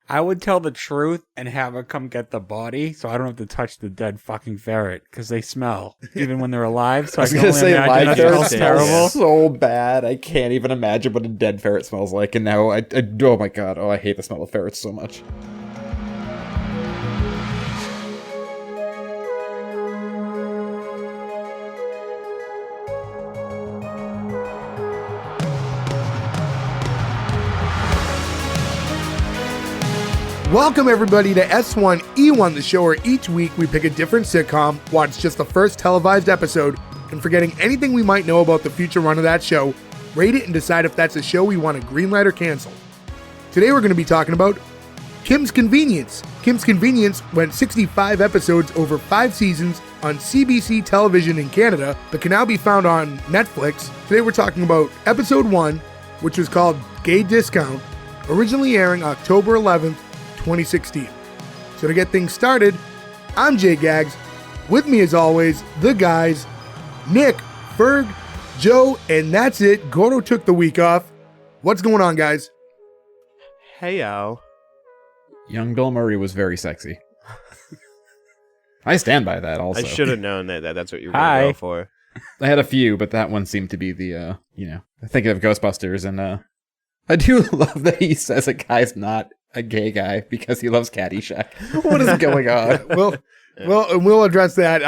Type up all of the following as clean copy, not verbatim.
I would tell the truth and have her come get the body, so I don't have to touch the dead fucking ferret because they smell even when they're alive. So I was can gonna only say imagine live that ferrets smells smell terrible. so bad. I can't even imagine what a dead ferret smells like. And now oh my god, I hate the smell of ferrets so much. Welcome everybody to S1E1, the show where each week we pick a different sitcom, watch just the first televised episode, and forgetting anything we might know about the future run of that show, rate it and decide if that's a show we want to greenlight or cancel. Today we're going to be talking about Kim's Convenience. Kim's Convenience went 65 episodes over 5 seasons on CBC television in Canada, but can now be found on Netflix. Today we're talking about episode 1, which was called Gay Discount, originally airing October 11th, 2016. So to get things started, I'm Jay Gags. With me as always, the guys, Nick, Ferg, Joe, and that's it. Gordo took the week off. What's going on, guys? Hey, yo. Young Bill Murray was very sexy. I stand by that also. I should have known that's what you were Hi. going to go for. I had a few, but that one seemed to be the, thinking of Ghostbusters, and I do love that he says a guy's not a gay guy because he loves Caddyshack. What is going on? We'll address that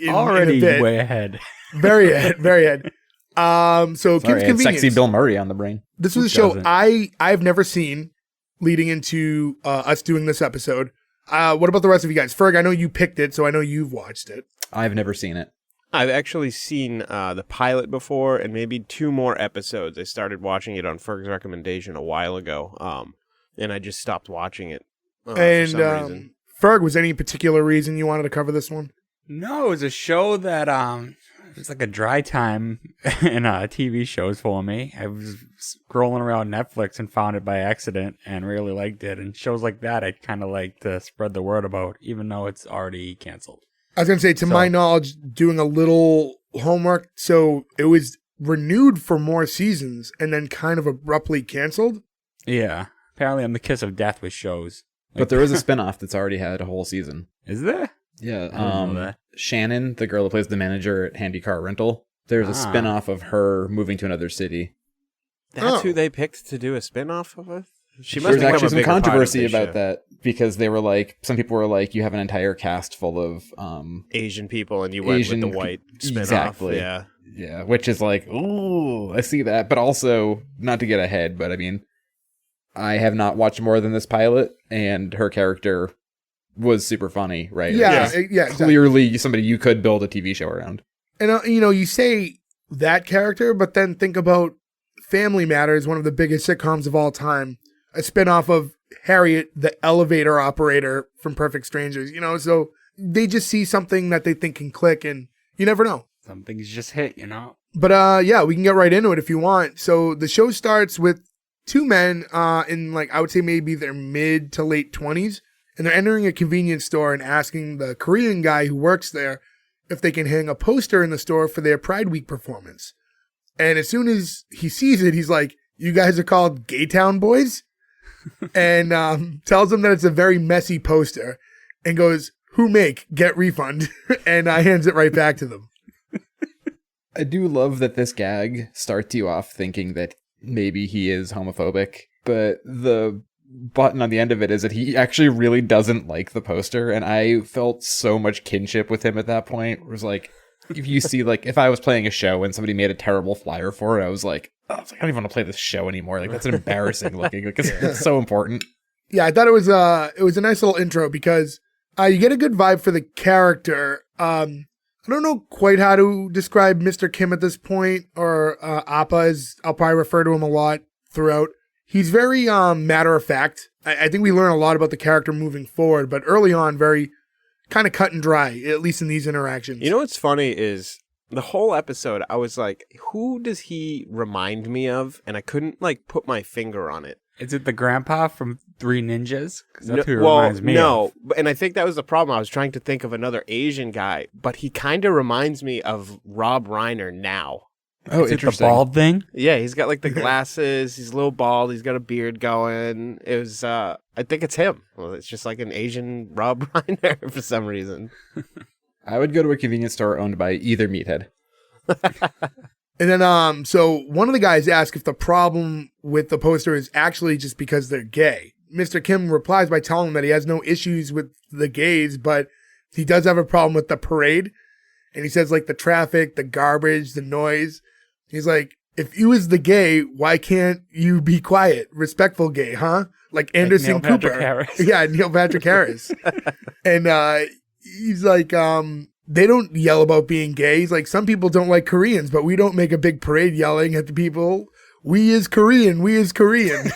in Already a bit. way ahead. Very ahead. So Sorry, Kim's I had Convenience. sexy Bill Murray on the brain. This was a Who show doesn't? I've never seen leading into us doing this episode. What about the rest of you guys? Ferg, I know you picked it, so I know you've watched it. I've never seen it. I've actually seen the pilot before and maybe 2 more episodes. I started watching it on Ferg's recommendation a while ago, and I just stopped watching it for some reason. Ferg, was any particular reason you wanted to cover this one? No, it was a show that it was like a dry time in TV shows for me. I was scrolling around Netflix and found it by accident and really liked it. And shows like that, I kind of like to spread the word about, even though it's already canceled. I was going to say, to my knowledge, doing a little homework, so it was renewed for more seasons and then kind of abruptly canceled. Yeah, apparently I'm the kiss of death with shows. But there is a spinoff that's already had a whole season. Is there? Yeah, I didn't know that. Shannon, the girl who plays the manager at Handy Car Rental, there's a spinoff of her moving to another city. That's who they picked to do a spin-off of it? She There's become actually a some bigger part of controversy the about show. that because they were like, some people were like, you have an entire cast full of Asian people, and you went Asian with the white spin-off. exactly. Yeah. Which is like, ooh, I see that. But also, not to get ahead, but I mean, I have not watched more than this pilot, and her character was super funny, right? Yeah, It's exactly. clearly somebody you could build a TV show around. And, you say that character, but then think about Family Matters, one of the biggest sitcoms of all time, a spinoff of Harriet, the elevator operator from Perfect Strangers, so they just see something that they think can click, and you never know. Some things just hit, But yeah, we can get right into it if you want. So the show starts with 2 men in, I would say maybe their mid to late 20s, and they're entering a convenience store and asking the Korean guy who works there if they can hang a poster in the store for their Pride Week performance. And as soon as he sees it, he's like, "You guys are called Gay Town Boys?" And tells them that it's a very messy poster and goes, "Who make? Get refund." And hands it right back to them. I do love that this gag starts you off thinking that maybe he is homophobic, but the button on the end of it is that he actually really doesn't like the poster, and I felt so much kinship with him at that point. It was like, if you see, if I was playing a show and somebody made a terrible flyer for it, I was like, I don't even want to play this show anymore. That's an embarrassing looking, because it's so important. Yeah, I thought it was a nice little intro because you get a good vibe for the character. I don't know quite how to describe Mr. Kim at this point, or Appa, as I'll probably refer to him a lot throughout. He's very matter of fact. I think we learn a lot about the character moving forward, but early on, very kind of cut and dry, at least in these interactions. You know what's funny is the whole episode, I was like, who does he remind me of? And I couldn't, put my finger on it. Is it the grandpa from Three Ninjas? Because that's who he reminds me of. And I think that was the problem. I was trying to think of another Asian guy, but he kind of reminds me of Rob Reiner now. Oh, Is it the interesting. bald thing? Yeah, he's got like the glasses. He's a little bald. He's got a beard going. It was, I think it's him. Well, it's just like an Asian Rob Reiner for some reason. I would go to a convenience store owned by either meathead. And then, so one of the guys asked if the problem with the poster is actually just because they're gay. Mr. Kim replies by telling him that he has no issues with the gays, but he does have a problem with the parade. And he says, like, the traffic, the garbage, the noise. He's like, if you was the gay, why can't you be quiet? Respectful gay, huh? Like Anderson Neil Patrick Cooper. Harris. Yeah, Neil Patrick Harris. And he's like, they don't yell about being gay. He's like, some people don't like Koreans, but we don't make a big parade yelling at the people. We is Korean. We is Korean.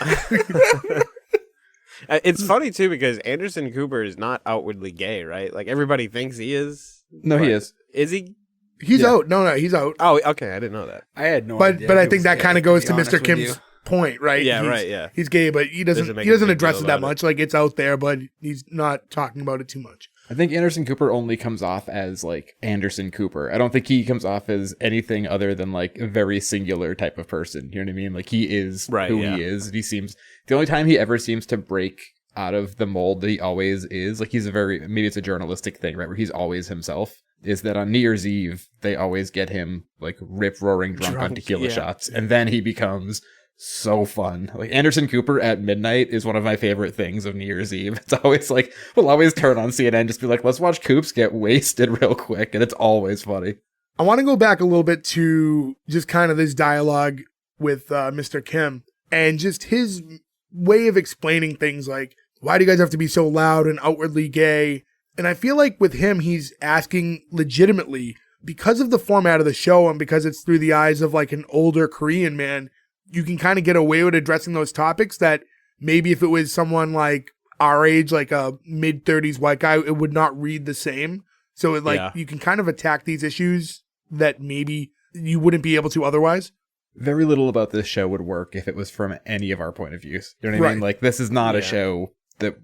It's funny, too, because Anderson Cooper is not outwardly gay, right? Like, everybody thinks he is. No, he is. Is he? He's Yeah. out. No, he's out. Oh, okay. I didn't know that. I had no But idea. but I he think was that gay, kind of goes be to honest Mr. with Kim's you. point, right? Yeah, right, yeah. He's gay, but he doesn't make he a doesn't big address deal it that about it. much. Like, it's out there, but he's not talking about it too much. I think Anderson Cooper only comes off as like Anderson Cooper. I don't think he comes off as anything other than like a very singular type of person. You know what I mean? Like he is Right, who yeah. he is. He seems the only time he ever seems to break out of the mold that he always is. Like he's a very, maybe it's a journalistic thing, right? Where he's always himself. Is that on New Year's Eve, they always get him like rip roaring drunk on tequila yeah. shots. And then he becomes so fun. Like Anderson Cooper at midnight is one of my favorite things of New Year's Eve. It's always like, we'll always turn on CNN, just be like, let's watch Coops get wasted real quick. And it's always funny. I want to go back a little bit to just kind of this dialogue with Mr. Kim and just his way of explaining things like, why do you guys have to be so loud and outwardly gay? And I feel like with him, he's asking legitimately, because of the format of the show and because it's through the eyes of like an older Korean man, you can kind of get away with addressing those topics that maybe if it was someone like our age, like a mid-30s white guy, it would not read the same. So it, like Yeah. you can kind of attack these issues that maybe you wouldn't be able to otherwise. Very little about this show would work if it was from any of our point of views. You know what I mean? Right. Like, this is not a Yeah. show that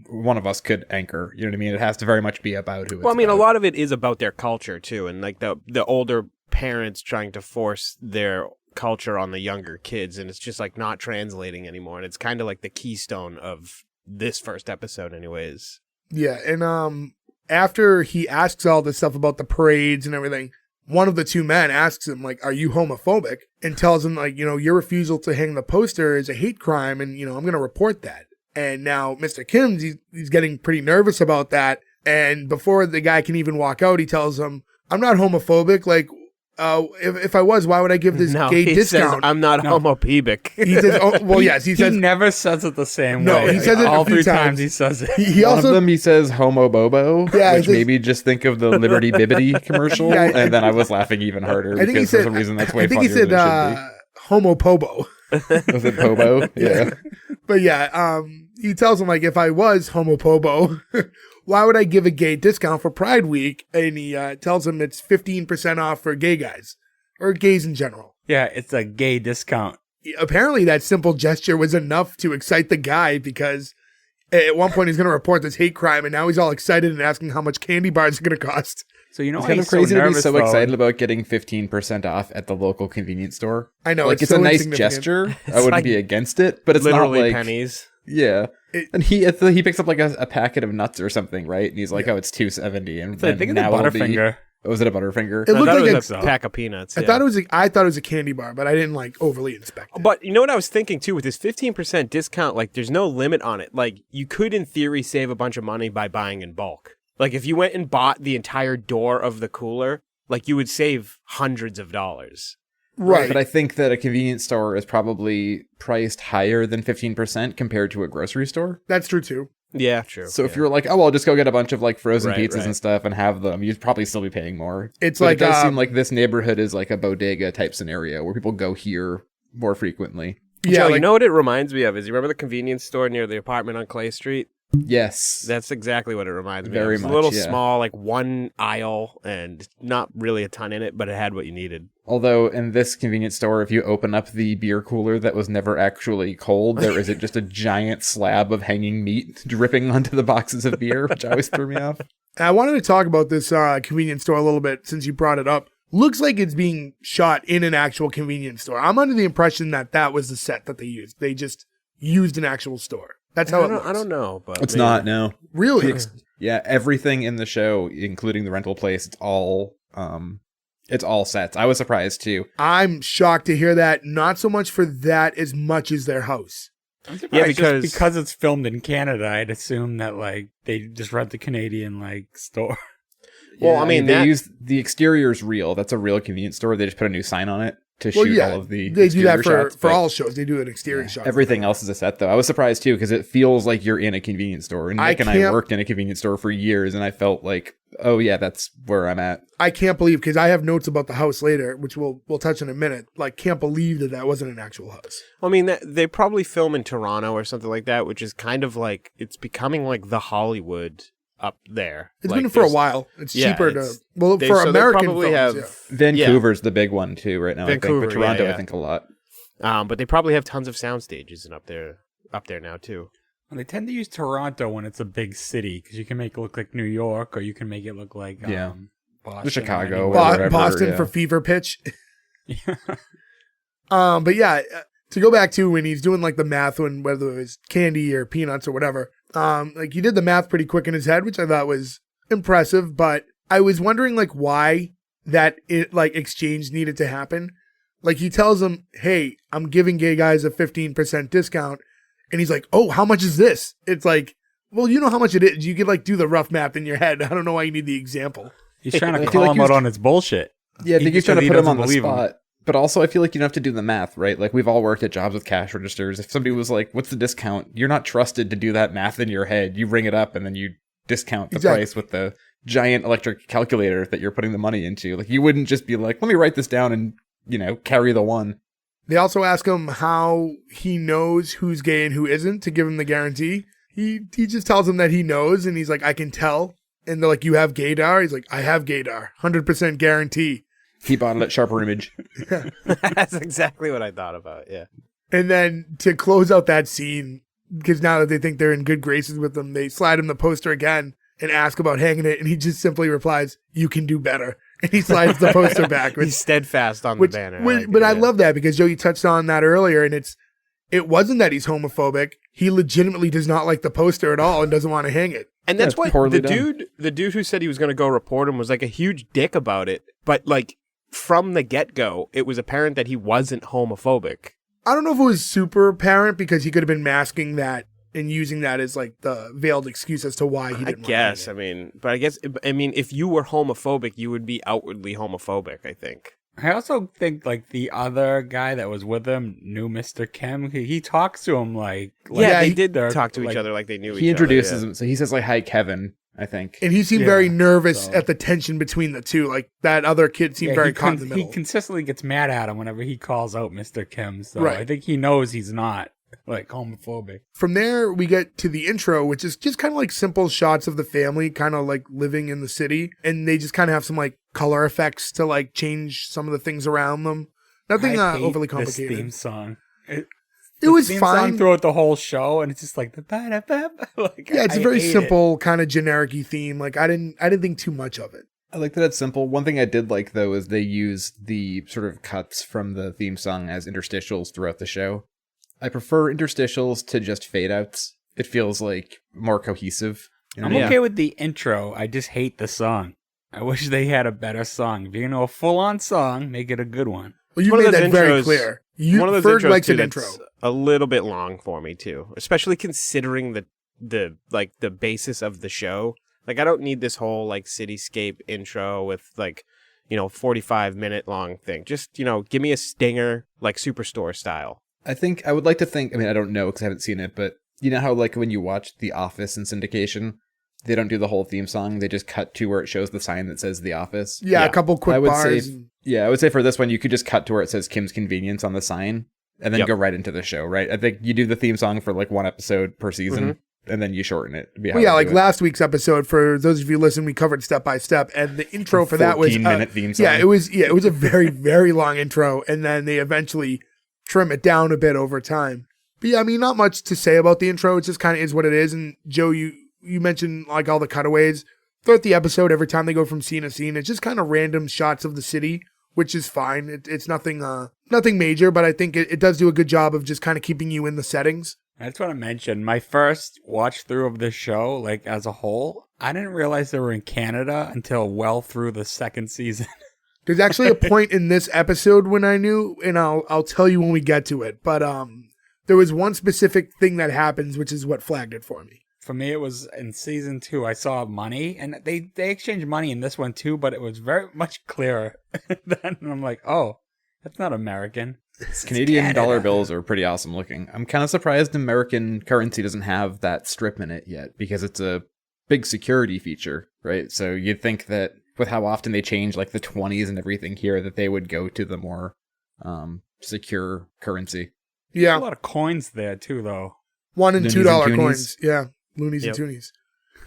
one of us could anchor. You know what I mean? It has to very much be about who it's Well, I mean, a about. lot of it is about their culture, too. And like the older parents trying to force their culture on the younger kids. And it's just like not translating anymore. And it's kind of like the keystone of this first episode anyways. Yeah, and after he asks all this stuff about the parades and everything, one of the two men asks him, like, are you homophobic? And tells him, like, your refusal to hang the poster is a hate crime, and, I'm going to report that. And now Mr. Kim, he's getting pretty nervous about that. And before the guy can even walk out, he tells him, I'm not homophobic. Like, if I was, why would I give this gay he discount? says, I'm not homopubic. He says, oh, well, yes, he says, never says it the same No, way. he says it a all few 3 times. times he says it. he One also, of them, he says homo bobo, Yeah, he which says- made me just think of the Liberty Bibbidi commercial, Yeah, and then I was laughing even harder I think he because said, for some reason that's way I think he funnier said, than it should homopobo. be. Was it Pobo? Yeah. But yeah, he tells him, like, if I was homopobo, why would I give a gay discount for Pride Week? And he tells him it's 15% off for gay guys, or gays in general. Yeah, it's a gay discount. Apparently that simple gesture was enough to excite the guy, because at one point he's going to report this hate crime, and now he's all excited and asking how much candy bars are going to cost. So you know It's why kind of he's so crazy to be nervous, so though? excited about getting 15% off at the local convenience store. I know, Like, it's so a nice insignificant. gesture. I wouldn't like be against it, but it's Literally not like pennies. Yeah. It- And he picks up like a packet of nuts or something, right? And he's like, "Oh, it's $2.70." And I think it's a now it'll be- Butterfinger. Was it a Butterfinger? It I looked thought like it a- was a pack of peanuts. I thought it was a candy bar, but I didn't like overly inspect it. But you know what I was thinking too with this 15% discount, like there's no limit on it. Like you could in theory save a bunch of money by buying in bulk. Like if you went and bought the entire door of the cooler, like you would save hundreds of dollars. Right. But I think that a convenience store is probably priced higher than 15% compared to a grocery store. That's true too. Yeah, true. So if you're like, "Oh, I'll just go get a bunch of like frozen Right, pizzas right. and stuff and have them," you'd probably still be paying more. It's But like, it does seem like this neighborhood is like a bodega type scenario where people go here more frequently. Yeah, Joe, like, you know what it reminds me of is you remember the convenience store near the apartment on Clay Street? Yes. That's exactly what it reminds me Very of. It's much, a little yeah. small, like one aisle and not really a ton in it, but it had what you needed. Although in this convenience store, if you open up the beer cooler that was never actually cold, there is just a giant slab of hanging meat dripping onto the boxes of beer, which always threw me off. I wanted to talk about this convenience store a little bit since you brought it up. looks like it's being shot in an actual convenience store. I'm under the impression that that was the set that they used. They just used an actual store. That's how it looks. I don't know, but It's not, no. Really? Yeah, everything in the show, including the rental place, it's all sets. I was surprised too. I'm shocked to hear that. Not so much for that as much as their house. Yeah, because it's filmed in Canada, I'd assume that like they just rent the Canadian like store. Well, Yeah, I mean, they use the exterior's real. That's a real convenience store. They just put a new sign on it to shoot all of the they do that exterior shots, for but all shows. They do an exterior shot. everything else is a set, though. I was surprised too because it feels like you're in a convenience store. And Nick and I worked in a convenience store for years, and I felt like, oh yeah, that's where I'm at. I can't believe, because I have notes about the house later, which we'll touch in a minute. Like, can't believe that wasn't an actual house. I mean, they probably film in Toronto or something like that, which is kind of like, it's becoming like the Hollywood up there. It's like, been for a while. It's cheaper to, well, for American probably films, Vancouver's the big one too right now. Vancouver, I think, but Toronto, yeah. I think a lot. But they probably have tons of sound stages and up there now too. Well, they tend to use Toronto when it's a big city because you can make it look like New York, or you can make it look like Boston, Chicago, or wherever, Boston yeah. for Fever Pitch. Yeah. But yeah, to go back to when he's doing like the math, when whether it was candy or peanuts or whatever, like he did the math pretty quick in his head, which I thought was impressive. But I was wondering like why that exchange needed to happen. Like he tells him, "Hey, I'm giving gay guys a 15% discount," and he's like, "Oh, how much is this?" It's like, well, you know how much it is. You could like do the rough math in your head. I don't know why you need the example. He's trying to I feel call like him out on his bullshit. Yeah, I think he's trying to he put him doesn't on the believe him. spot. But also, I feel like you don't have to do the math, right? Like, we've all worked at jobs with cash registers. If somebody was like, what's the discount? You're not trusted to do that math in your head. You ring it up and then you discount the price with the giant electric calculator that you're putting the money into. Like, you wouldn't just be like, let me write this down and, carry the one. They also ask him how he knows who's gay and who isn't to give him the guarantee. He just tells them that he knows, and he's like, I can tell. And they're like, you have gaydar? He's like, I have gaydar. 100% guarantee. He bought it at Sharper Image. That's exactly what I thought about, yeah. And then to close out that scene, because now that they think they're in good graces with him, they slide him the poster again and ask about hanging it, and he just simply replies, you can do better. And he slides the poster back. He's steadfast on the banner. I love that because Joey touched on that earlier, and it wasn't that he's homophobic. He legitimately does not like the poster at all and doesn't want to hang it. And that's what poorly the dude who said he was going to go report him was like a huge dick about it. But like from the get-go, it was apparent that he wasn't homophobic. I don't know if it was super apparent because he could have been masking that and using that as like the veiled excuse as to why he didn't. I mean, if you were homophobic, you would be outwardly homophobic, I think. I also think like the other guy that was with him knew Mr. Kim. He talks to him like they did talk to each other like they knew each other. He introduces him, so he says like, hi, Kevin, I think. And he seemed very nervous at the tension between the two. Like that other kid seemed very caught in the middle. He consistently gets mad at him whenever he calls out Mr. Kim. So Right. I think he knows he's not like homophobic. From there, we get to the intro, which is just kind of like simple shots of the family kind of like living in the city. And they just kind of have some like color effects to like change some of the things around them. Nothing I hate overly this complicated. theme song. It was theme fine song throughout the whole show, and it's just like like, yeah, it's a very simple kind of generic-y theme. Like I didn't think too much of it. I like that it's simple. One thing I did like, though, is they use the sort of cuts from the theme song as interstitials throughout the show. I prefer interstitials to just fade-outs. It feels like more cohesive. I'm okay with the intro. I just hate the song. I wish they had a better song. If you're going to a full-on song, make it a good one. Well, you made that very clear. One of those Ferg intros likes too, an intro. that's a little bit long for me too, especially considering the basis of the show. Like I don't need this whole like cityscape intro with like 45-minute long thing. Just give me a stinger like Superstore style. I would like to think, I mean, I don't know because I haven't seen it, but you know how like when you watch The Office in syndication, they don't do the whole theme song. They just cut to where it shows the sign that says The Office. Yeah, a couple quick bars. I would say for this one, you could just cut to where it says Kim's Convenience on the sign and then go right into the show, right? I think you do the theme song for like one episode per season and then you shorten it. Like last week's episode, for those of you listening, we covered step by step, and the intro for that was 14-minute theme song. Yeah, it was a very, very long intro, and then they eventually trim it down a bit over time. But yeah, I mean, not much to say about the intro. It just kind of is what it is. And Joe, you mentioned like all the cutaways. throughout the episode, every time they go from scene to scene, it's just kind of random shots of the city, which is fine. It's nothing major, but I think it does do a good job of just kind of keeping you in the settings. That's what I mentioned. My first watch through of the show, like as a whole, I didn't realize they were in Canada until well through the second season. There's actually a point in this episode when I knew, and I'll tell you when we get to it, but there was one specific thing that happens, which is what flagged it for me. For me, it was in season 2, I saw money, and they exchanged money in this one too, but it was very much clearer. Then I'm like, oh, that's not American. Canadian dollar bills are pretty awesome looking. I'm kind of surprised American currency doesn't have that strip in it yet, because it's a big security feature, right? So you'd think that with how often they change like the 20s and everything here, that they would go to the more secure currency. Yeah. There's a lot of coins there too, though. $1 and Loonies $2 and coins. Yeah. Loonies Yep. and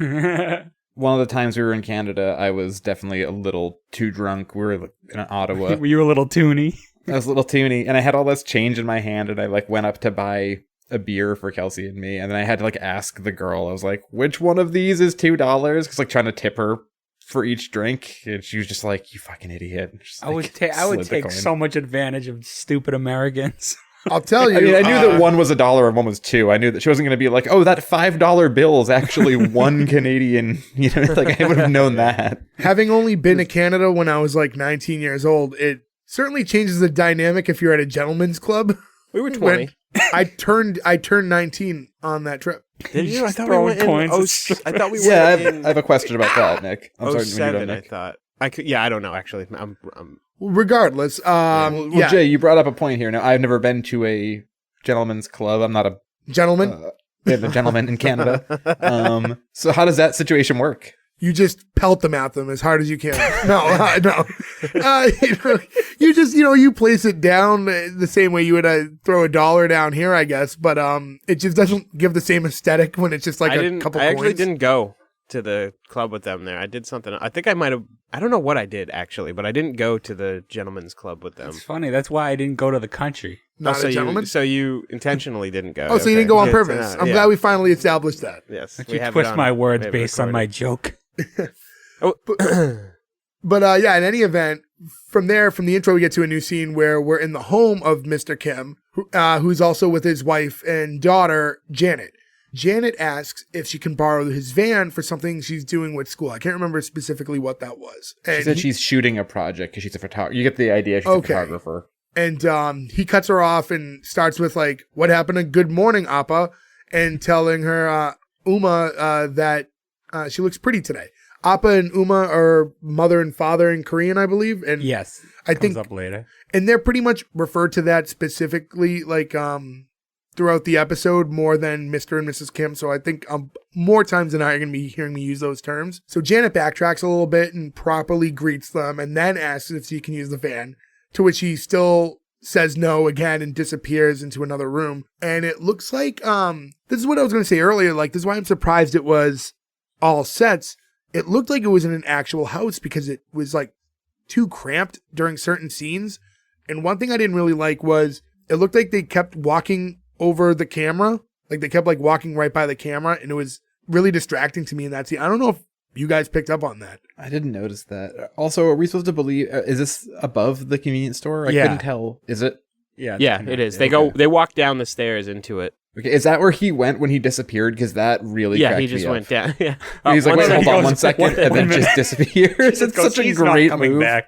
toonies. One of the times we were in Canada, I was definitely a little too drunk. We were in Ottawa. Were you a little toony? I was a little toony, and I had all this change in my hand, and I like went up to buy a beer for Kelsey and me, and then I had to like ask the girl. I was like, "Which one of these is $2?" Because like trying to tip her for each drink, and she was just like, "You fucking idiot." Just, I would like, I would slid the take coin. so much advantage of stupid Americans. I'll tell you. I mean, I knew that one was $1 and one was $2. I knew that she wasn't going to be like, "Oh, that $5 bill is actually 1 Canadian." You know, like I would have known that. Having only been to Canada when I was like 19 years old, it certainly changes the dynamic if you're at a gentleman's club. We were 20. I turned 19 on that trip. Did you? I thought we throwing went in. coins at I thought we went Yeah, in. I have a question about that, Nick. I'm sorry. 07, I thought. I don't know, actually. I'm Regardless, Well, yeah, Jay, you brought up a point here. Now, I've never been to a gentleman's club. I'm not a gentlemen, gentleman in Canada. So how does that situation work? you just pelt them at them as hard as you can. No. You just, you place it down the same way you would throw $1 down here, I guess. But it just doesn't give the same aesthetic when it's just like a couple I coins. actually didn't go to the club with them there. I did something. I think I might have. I don't know what I did actually, but I didn't go to the gentleman's club with them. It's funny. That's why I didn't go to the country. Not so a gentleman. So you intentionally didn't go. Oh, so you didn't go on Yeah, purpose. I'm yeah. glad we finally established that. Yes, You twist my words based on my joke. But yeah, in any event, from the intro, we get to a new scene where we're in the home of Mr. Kim, who's also with his wife and daughter, Janet. Janet asks if she can borrow his van for something she's doing with school. I can't remember specifically what that was. She And said she's shooting a project because she's a photographer. You get the idea. She's a Okay. photographer. And he cuts her off and starts with like, "What happened to good morning, Appa?" and telling her, Uma, that she looks pretty today. Appa and Uma are mother and father in Korean, I believe. And Yes, I comes think, up later. and they're pretty much referred to that specifically, like, throughout the episode more than Mr. and Mrs. Kim. So I think more times than not, you're going to be hearing me use those terms. So Janet backtracks a little bit and properly greets them and then asks if she can use the van, to which he still says no again and disappears into another room. And it looks like, this is what I was going to say earlier. Like, this is why I'm surprised it was all sets. It looked like it was in an actual house because it was like too cramped during certain scenes. And one thing I didn't really like was it looked like they kept walking over the camera. Like they kept like walking right by the camera, and it was really distracting to me in that scene. I don't know if you guys picked up on that. I didn't notice that. Also, are we supposed to believe? Is this above the convenience store? I Yeah. couldn't tell. Is it? Yeah, Yeah, it is. They walk down the stairs into it. Okay, is that where he went when he disappeared? Because that really Yeah, cracked he just me went up. down. Yeah. He's like, One wait, second. hold on 1 second, and then just disappears. It's such a He's not great coming move. back.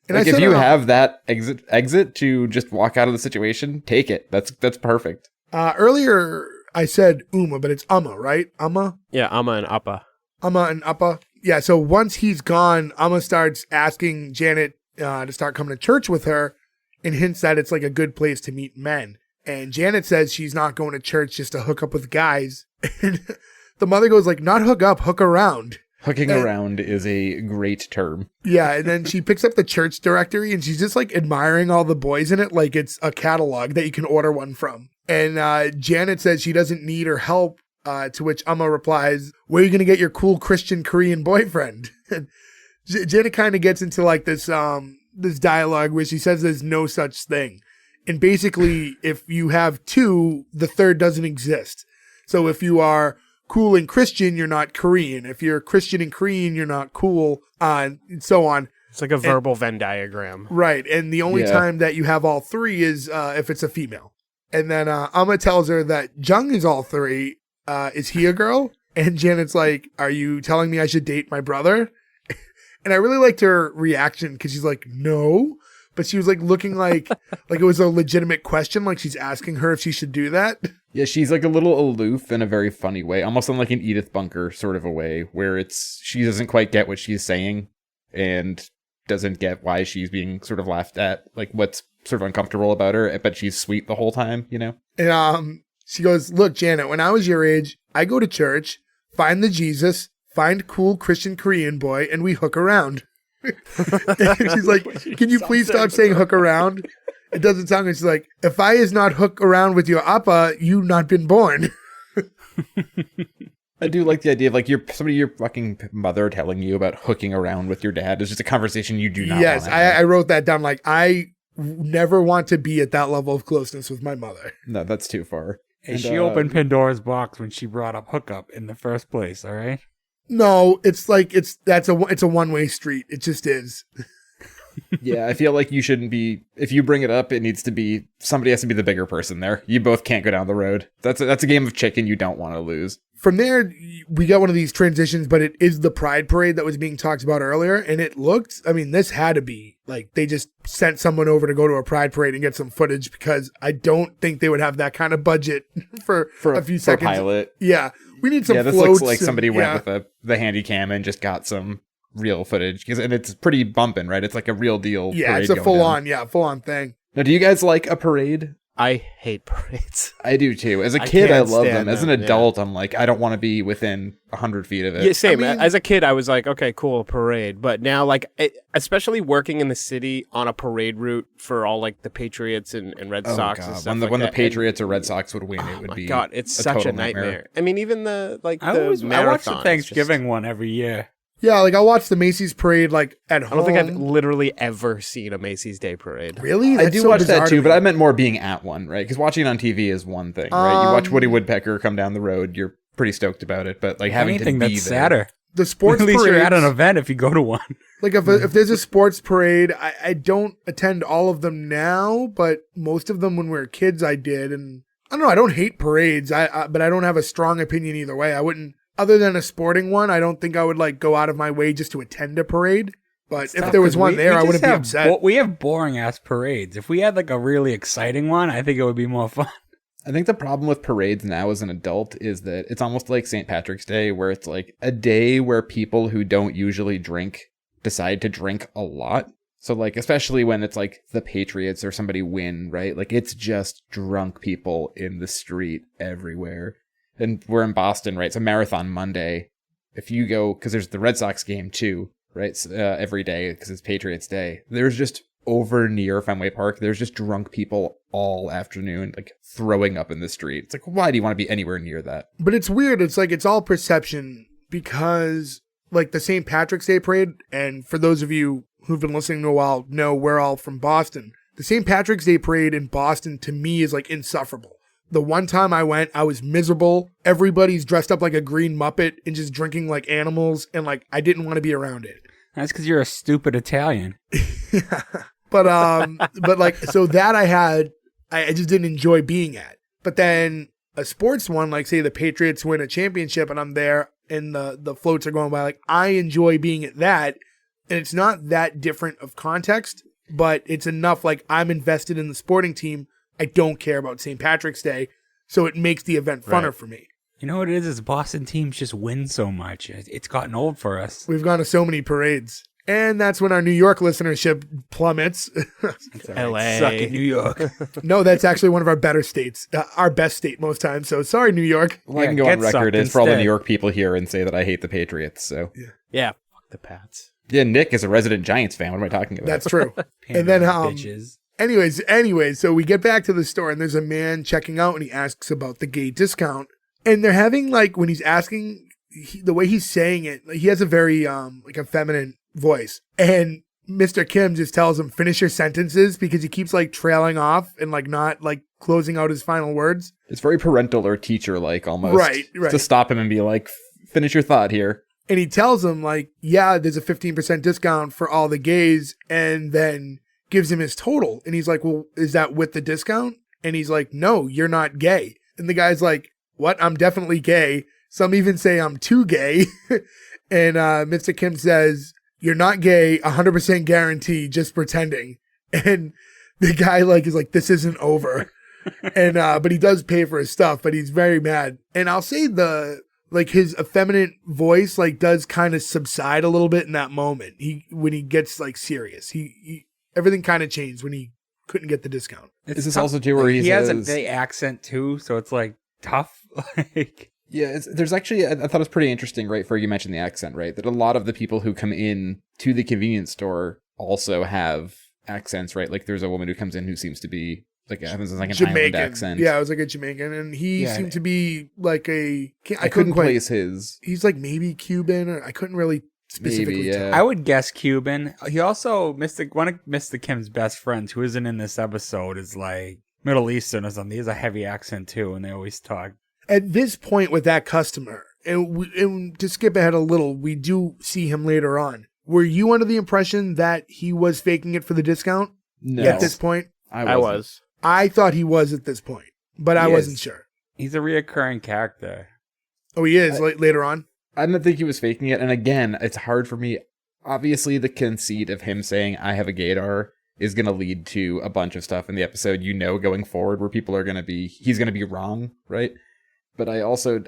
And Like I if said, you have that exit to just walk out of the situation, take it. That's perfect. earlier I said Uma, but it's Amma, right? Amma? Yeah, Amma and Appa. Amma and Appa. Yeah, so once he's gone, Amma starts asking Janet to start coming to church with her and hints that it's like a good place to meet men. And Janet says she's not going to church just to hook up with guys. And the mother goes like, not hook up, hook around. Hooking around is a great term. Yeah, and then she picks up the church directory and she's just like admiring all the boys in it like it's a catalog that you can order one from. And Janet says she doesn't need her help, to which Amma replies, "Where are you going to get your cool Christian Korean boyfriend?" And Janet kind of gets into like this dialogue where she says there's no such thing. And basically, if you have two, the third doesn't exist. So if you are cool and Christian, you're not Korean. If you're Christian and Korean, you're not cool, and so on. It's like a verbal Venn diagram. Right. And the only time that you have all three is if it's a female. And then Amma tells her that Jung is all three. Is he a girl? And Janet's like, are you telling me I should date my brother? And I really liked her reaction because she's like, no. But she was like looking like it was a legitimate question. Like she's asking her if she should do that. Yeah, she's like a little aloof in a very funny way, almost in like an Edith Bunker sort of a way, where she doesn't quite get what she's saying and doesn't get why she's being sort of laughed at, like what's sort of uncomfortable about her, but she's sweet the whole time, you know? And she goes, look, Janet, when I was your age, I go to church, find the Jesus, find cool Christian Korean boy, and we hook around. And she's like, can you please stop saying hook around? It doesn't sound good. She's like, if I is not hook around with your appa, you not been born. I do like the idea of like somebody your fucking mother telling you about hooking around with your dad is just a conversation you do not Yes, want to have. I wrote that down. Like, I never want to be at that level of closeness with my mother. No, that's too far. Hey, she opened Pandora's box when she brought up hookup in the first place, all right? No, it's like it's a one-way street. It just is. Yeah, I feel like you shouldn't be, if you bring it up, it needs to be, somebody has to be the bigger person there. You both can't go down the road. That's a game of chicken you don't want to lose. From there, we got one of these transitions, but it is the Pride Parade that was being talked about earlier. And it looked, I mean, this had to be, like, they just sent someone over to go to a Pride Parade and get some footage because I don't think they would have that kind of budget for a few seconds. For a pilot. Yeah. We need some this floats looks like somebody went yeah. with the handy cam and just got some real footage. And it's pretty bumping, right? It's like a real deal Yeah, parade it's a going down. full on thing. Now, do you guys like a parade? I hate parades. I do too. As a kid, I can't love stand them. As an them, adult, I'm like, I don't want to be within 100 feet of it. Yeah, same. I mean- As a kid, I was like, okay, cool, parade. But now, like, especially working in the city on a parade route for all, like, the Patriots and Red Sox and stuff when like the that. Patriots or Red Sox would win, it would My be God, it's such a total nightmare. I mean, even the, like, I the watch the marathon, Thanksgiving one every year. Yeah, like I watched the Macy's parade like at home. I don't think I've literally ever seen a Macy's Day Parade. Really? I That's do so watch bizarre that to too, but me. I meant more being at one, right? Because watching it on TV is one thing, right? You watch Woody Woodpecker come down the road, you're pretty stoked about it, but like having Anything to be that's there. sadder. The sports At least parades, you're at an event if you go to one. like if there's a sports parade, I don't attend all of them now, but most of them when we were kids I did, and I don't know. I don't hate parades, but I don't have a strong opinion either way. I wouldn't, other than a sporting one, I don't think I would like go out of my way just to attend a parade. But if there was one there, I wouldn't be upset. We have boring ass parades. If we had like a really exciting one, I think it would be more fun. I think the problem with parades now as an adult is that it's almost like St. Patrick's Day, where it's like a day where people who don't usually drink decide to drink a lot. So like, especially when it's like the Patriots or somebody win, right? Like it's just drunk people in the street everywhere. And we're in Boston, right? It's a Marathon Monday. If you go, because there's the Red Sox game too, right? Every day, because it's Patriots Day. There's just over near Fenway Park, there's just drunk people all afternoon, like throwing up in the street. It's like, why do you want to be anywhere near that? But it's weird. It's like it's all perception because like the St. Patrick's Day parade, and for those of you who've been listening a while know we're all from Boston. The St. Patrick's Day parade in Boston to me is like insufferable. The one time I went, I was miserable. Everybody's dressed up like a green Muppet and just drinking like animals, and like I didn't want to be around it. That's because you're a stupid Italian. But like, so that I just didn't enjoy being at. But then a sports one, like say the Patriots win a championship and I'm there and the floats are going by, like I enjoy being at that. And it's not that different of context, but it's enough like I'm invested in the sporting team. I don't care about St. Patrick's Day. So it makes the event funner for me. You know what it is Boston teams just win so much. It's gotten old for us. We've gone to so many parades. And that's when our New York listenership plummets. LA. Suck in New York. No, that's actually one of our better states, our best state most times. So sorry, New York. Well, I can go get on record sucked as for all the instead. New York people here and say that I hate the Patriots. So Yeah, fuck the Pats. yeah, Nick is a resident Giants fan. What am I talking about? That's true. And then, bitches. anyways, so we get back to the store and there's a man checking out and he asks about the gay discount. And they're having like, when he's asking, the way he's saying it, like, he has a very, like a feminine voice. And Mr. Kim just tells him, finish your sentences, because he keeps like trailing off and like not like closing out his final words. It's very parental or teacher-like almost. Right. To stop him and be like, finish your thought here. And he tells him like, yeah, there's a 15% discount for all the gays, and then gives him his total. And he's like, well, is that with the discount? And he's like, no, you're not gay. And the guy's like, what? I'm definitely gay. Some even say I'm too gay. And Mr. Kim says, you're not gay, 100% guarantee, just pretending. And the guy like is like, this isn't over. And but he does pay for his stuff, but he's very mad. And I'll say his effeminate voice like does kind of subside a little bit in that moment. When he gets like serious, he everything kind of changed when he couldn't get the discount. Is this also too where he says, has a gay accent too, so it's like tough. Like yeah, there's actually I thought it was pretty interesting, right? For you mentioned the accent, right? That a lot of the people who come in to the convenience store also have accents, right? Like there's a woman who comes in who seems to be like an Jamaican island accent. Yeah, it was like a Jamaican, and he seemed to be like I couldn't place his. He's like maybe Cuban, or I couldn't really specifically tell. I would guess Cuban. He also one of Mr. Kim's best friends, who isn't in this episode, is like Middle Eastern or something. He has a heavy accent too, and they always talk. At this point with that customer, and to skip ahead a little, we do see him later on. Were you under the impression that he was faking it for the discount? No. At this point? I was. I thought he was at this point, but I wasn't sure. He's a reoccurring character. Oh, he is later on? I didn't think he was faking it. And again, it's hard for me. Obviously, the conceit of him saying, I have a gaydar is going to lead to a bunch of stuff in the episode, going forward where people are going to be, he's going to be wrong, right? But I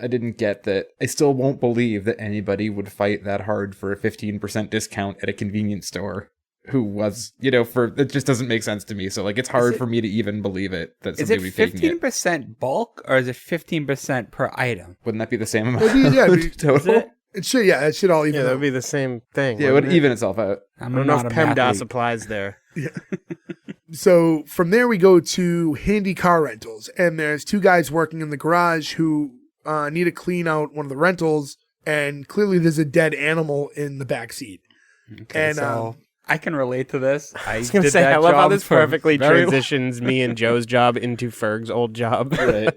didn't get that. I still won't believe that anybody would fight that hard for a 15% discount at a convenience store who was, it just doesn't make sense to me. So like, it's hard for me to even believe it that somebody would be faking it. Is it 15% bulk or is it 15% per item? Wouldn't that be the same amount total? It should all even that out. would be the same thing. Yeah, it would even itself out. I don't know if PEMDAS applies there. Yeah. So from there we go to handy car rentals, and there's two guys working in the garage who need to clean out one of the rentals, and clearly there's a dead animal in the back seat. Okay, and so I can relate to this. I was going to say, I love how this perfectly transitions me and Joe's job into Ferg's old job. Right.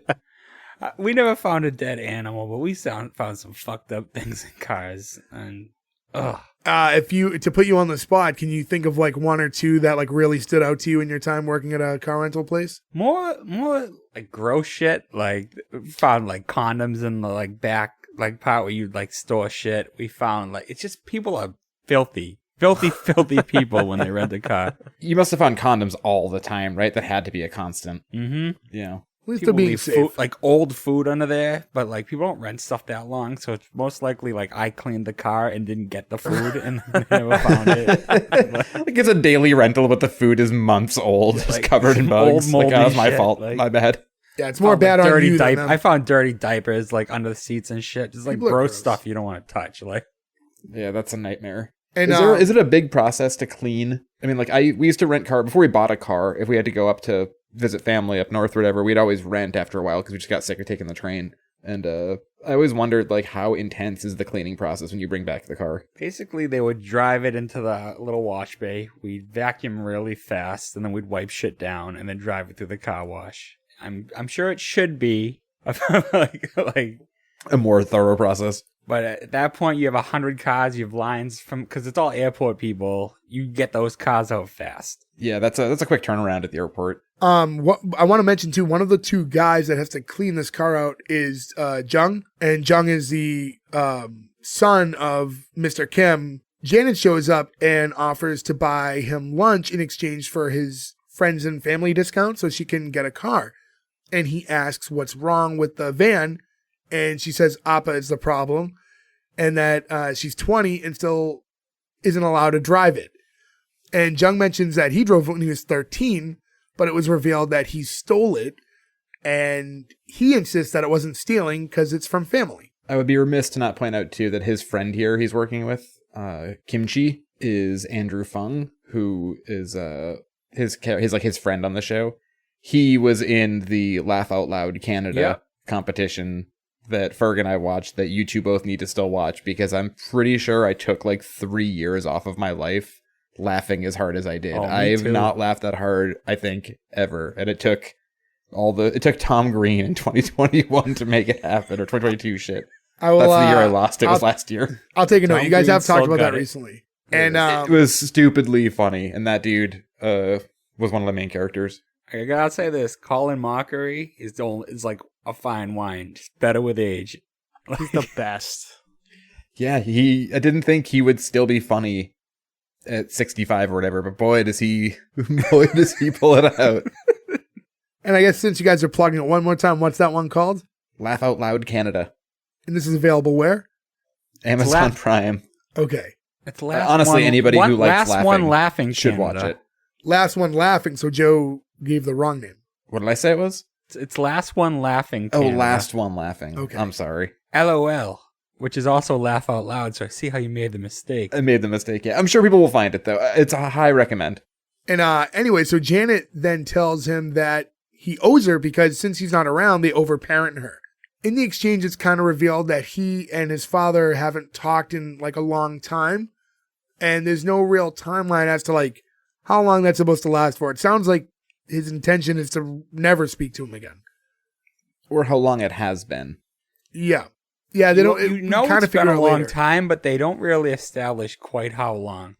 We never found a dead animal, but we found some fucked up things in cars, and to put you on the spot, can you think of like one or two that like really stood out to you in your time working at a car rental place? More like gross shit. Like we found like condoms in the like back like part where you like store shit. We found like it's just people are filthy people when they rent a car. You must have found condoms all the time, right? That had to be a constant. Mm-hmm. Yeah. At least they're being safe. Food, like old food under there, but like people don't rent stuff that long, so it's most likely like I cleaned the car and didn't get the food and they never found it. Like it's a daily rental, but the food is months old, just covered in bugs. Old, like that was my shit. fault. Like, my bad. Yeah, it's more bad on you than them. I found dirty diapers like under the seats and shit, just like gross stuff you don't want to touch. Like, yeah, that's a nightmare. And is it a big process to clean? I mean, like we used to rent car before we bought a car. If we had to go up to visit family up north or whatever, we'd always rent after a while because we just got sick of taking the train. And I always wondered like how intense is the cleaning process when you bring back the car? Basically, they would drive it into the little wash bay. We'd vacuum really fast, and then we'd wipe shit down, and then drive it through the car wash. I'm sure it should be like a more thorough process. But at that point, you have 100 cars. You have lines because it's all airport people. You get those cars out fast. Yeah, that's a quick turnaround at the airport. What I want to mention too, one of the two guys that has to clean this car out is Jung, and Jung is the son of Mr. Kim. Janet shows up and offers to buy him lunch in exchange for his friends and family discount so she can get a car. And he asks what's wrong with the van, and she says Appa is the problem, and that she's 20 and still isn't allowed to drive it. And Jung mentions that he drove when he was 13, but it was revealed that he stole it, and he insists that it wasn't stealing because it's from family. I would be remiss to not point out, too, that his friend here he's working with, Kimchi, is Andrew Fung, who is his friend on the show. He was in the Laugh Out Loud Canada competition that Ferg and I watched that you two both need to still watch, because I'm pretty sure I took like 3 years off of my life laughing as hard as I did. Oh, me I've too. not laughed that hard, I think, ever. And it took Tom Green in 2021 to make it happen, or 2022 shit. I will, That's the year I lost. It was last year. I'll take a note. Tom You guys have Green talked still about that got it. recently. And It was stupidly funny, and that dude was one of the main characters. I gotta say this: Colin Mockery is like a fine wine, just better with age. He's the best. Yeah, I didn't think he would still be funny at 65 or whatever, but boy does he pull it out. and I guess since you guys are plugging it one more time, what's that one called? Laugh Out Loud Canada. And this is available where? Amazon Prime. Okay. It's last Honestly, one, anybody who likes last one laughing laughing should Canada. watch it. Last one laughing, so Joe gave the wrong name. What did I say it was? It's last one laughing. Oh, Canada. Last One Laughing. Okay. I'm sorry. LOL, which is also laugh out loud. So I see how you made the mistake. I made the mistake. Yeah, I'm sure people will find it though. It's a high recommend. And anyway, so Janet then tells him that he owes her because since he's not around, they overparent her. In the exchange, it's kind of revealed that he and his father haven't talked in like a long time. And there's no real timeline as to like how long that's supposed to last for. It sounds like his intention is to never speak to him again. Or how long it has been. Yeah. Yeah, they don't. You know, kind it's of figure been a out long later. time, but they don't really establish quite how long.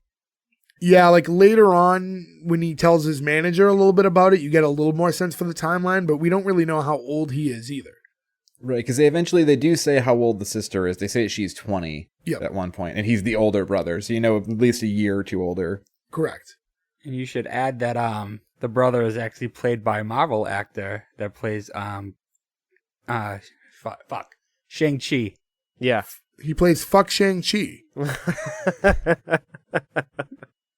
Yeah, like later on when he tells his manager a little bit about it, you get a little more sense for the timeline, but we don't really know how old he is either. Right, because they do say how old the sister is. They say she's 20 Yep. at one point, and he's the older brother, so you know at least a year or two older. Correct. And you should add that the brother is actually played by a Marvel actor that plays Shang-Chi. Yeah. He plays fuck Shang-Chi.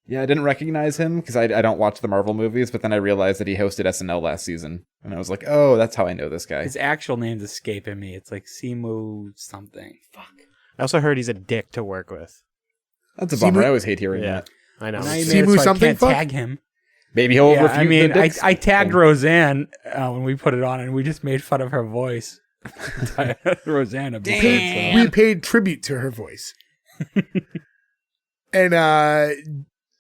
Yeah, I didn't recognize him because I don't watch the Marvel movies, but then I realized that he hosted SNL last season, and I was like, oh, that's how I know this guy. His actual name's escaping me. It's like Simu something. Fuck. I also heard he's a dick to work with. That's a bummer. Simu- I always hate hearing Yeah. that. I know. Now you Simu made it so something I can't fuck? tag him. Maybe he'll Yeah, refute I mean, the dicks I tagged thing. Roseanne when we put it on, and we just made fun of her voice. Roseanne, a bit, Paid- we paid tribute to her voice. And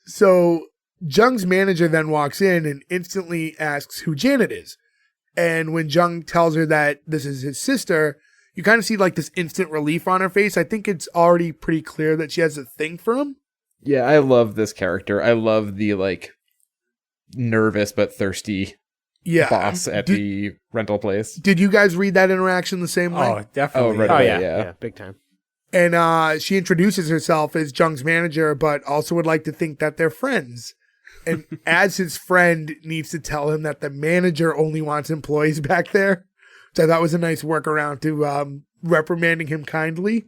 so Jung's manager then walks in and instantly asks who Janet is. And when Jung tells her that this is his sister, you kind of see like this instant relief on her face. I think it's already pretty clear that she has a thing for him. Yeah, I love this character. I love the like nervous but thirsty Yeah. boss at the rental place. Did you guys read that interaction the same way? Oh, definitely. Oh, right. Oh, away, yeah. yeah. Yeah, big time. And she introduces herself as Jung's manager, but also would like to think that they're friends. And as his friend needs to tell him that the manager only wants employees back there. So that was a nice workaround to reprimanding him kindly.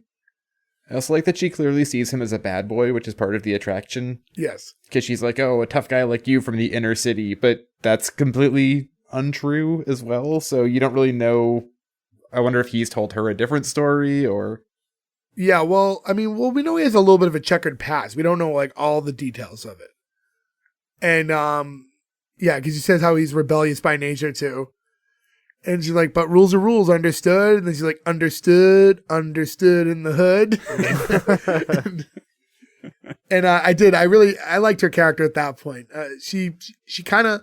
I also like that she clearly sees him as a bad boy, which is part of the attraction. Yes. Because she's like, oh, a tough guy like you from the inner city. But that's completely untrue as well. So you don't really know. I wonder if he's told her a different story or... Yeah, well, I mean, we know he has a little bit of a checkered past. We don't know like all the details of it. And yeah, because he says how he's rebellious by nature too. And she's like, but rules are rules, understood? And then she's like, understood in the hood. And I liked her character at that point. She kind of,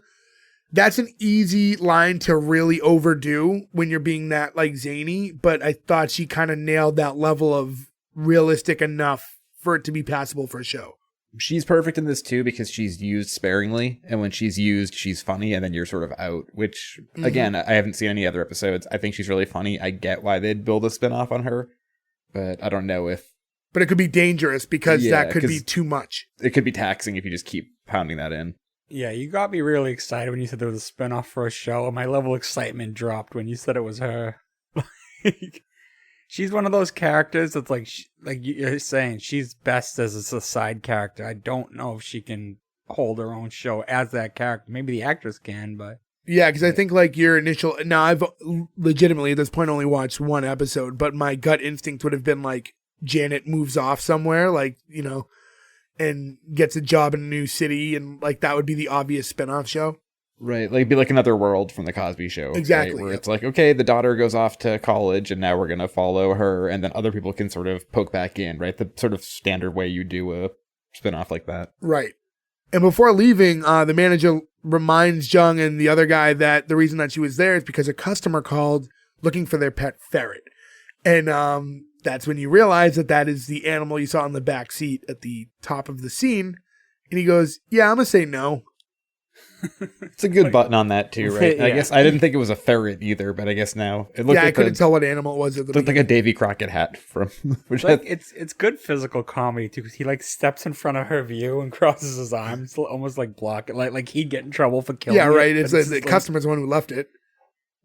that's an easy line to really overdo when you're being that like zany, but I thought she kind of nailed that level of realistic enough for it to be passable for a show. She's perfect in this too because she's used sparingly, and when she's used, she's funny, and then you're sort of out, which, again, I haven't seen any other episodes. I think she's really funny. I get why they'd build a spinoff on her, but I don't know if... But it could be dangerous because Yeah, that could be 'cause- too much. It could be taxing if you just keep pounding that in. Yeah, you got me really excited when you said there was a spinoff for a show, and my level of excitement dropped when you said it was her. She's one of those characters that's like you're saying, she's best as a side character. I don't know if she can hold her own show as that character. Maybe the actress can, but... Yeah, because I think like your initial... Now, I've legitimately at this point only watched one episode, but my gut instinct would have been like Janet moves off somewhere, like, you know, and gets a job in a new city, and like that would be the obvious spinoff show. Right, like it'd be like Another World from the Cosby Show. Exactly, right? Where yep. it's like, okay, the daughter goes off to college, and now we're going to follow her, and then other people can sort of poke back in, right? The sort of standard way you do a spinoff like that. Right. And before leaving, the manager reminds Jung and the other guy that the reason that she was there is because a customer called looking for their pet ferret. And that's when you realize that that is the animal you saw in the back seat at the top of the scene. And he goes, yeah, I'm going to say no. It's a good button on that too, right? Yeah. I guess I didn't think it was a ferret either, but I guess now it looked Yeah, I like couldn't tell what animal it was at the looked like beginning. a Davy Crockett hat from. Which Like it's good physical comedy too, because he like steps in front of her view and crosses his arms, almost like blocking, like he'd get in trouble for killing. Yeah, right. It, It's but the like, customer's the one who left it.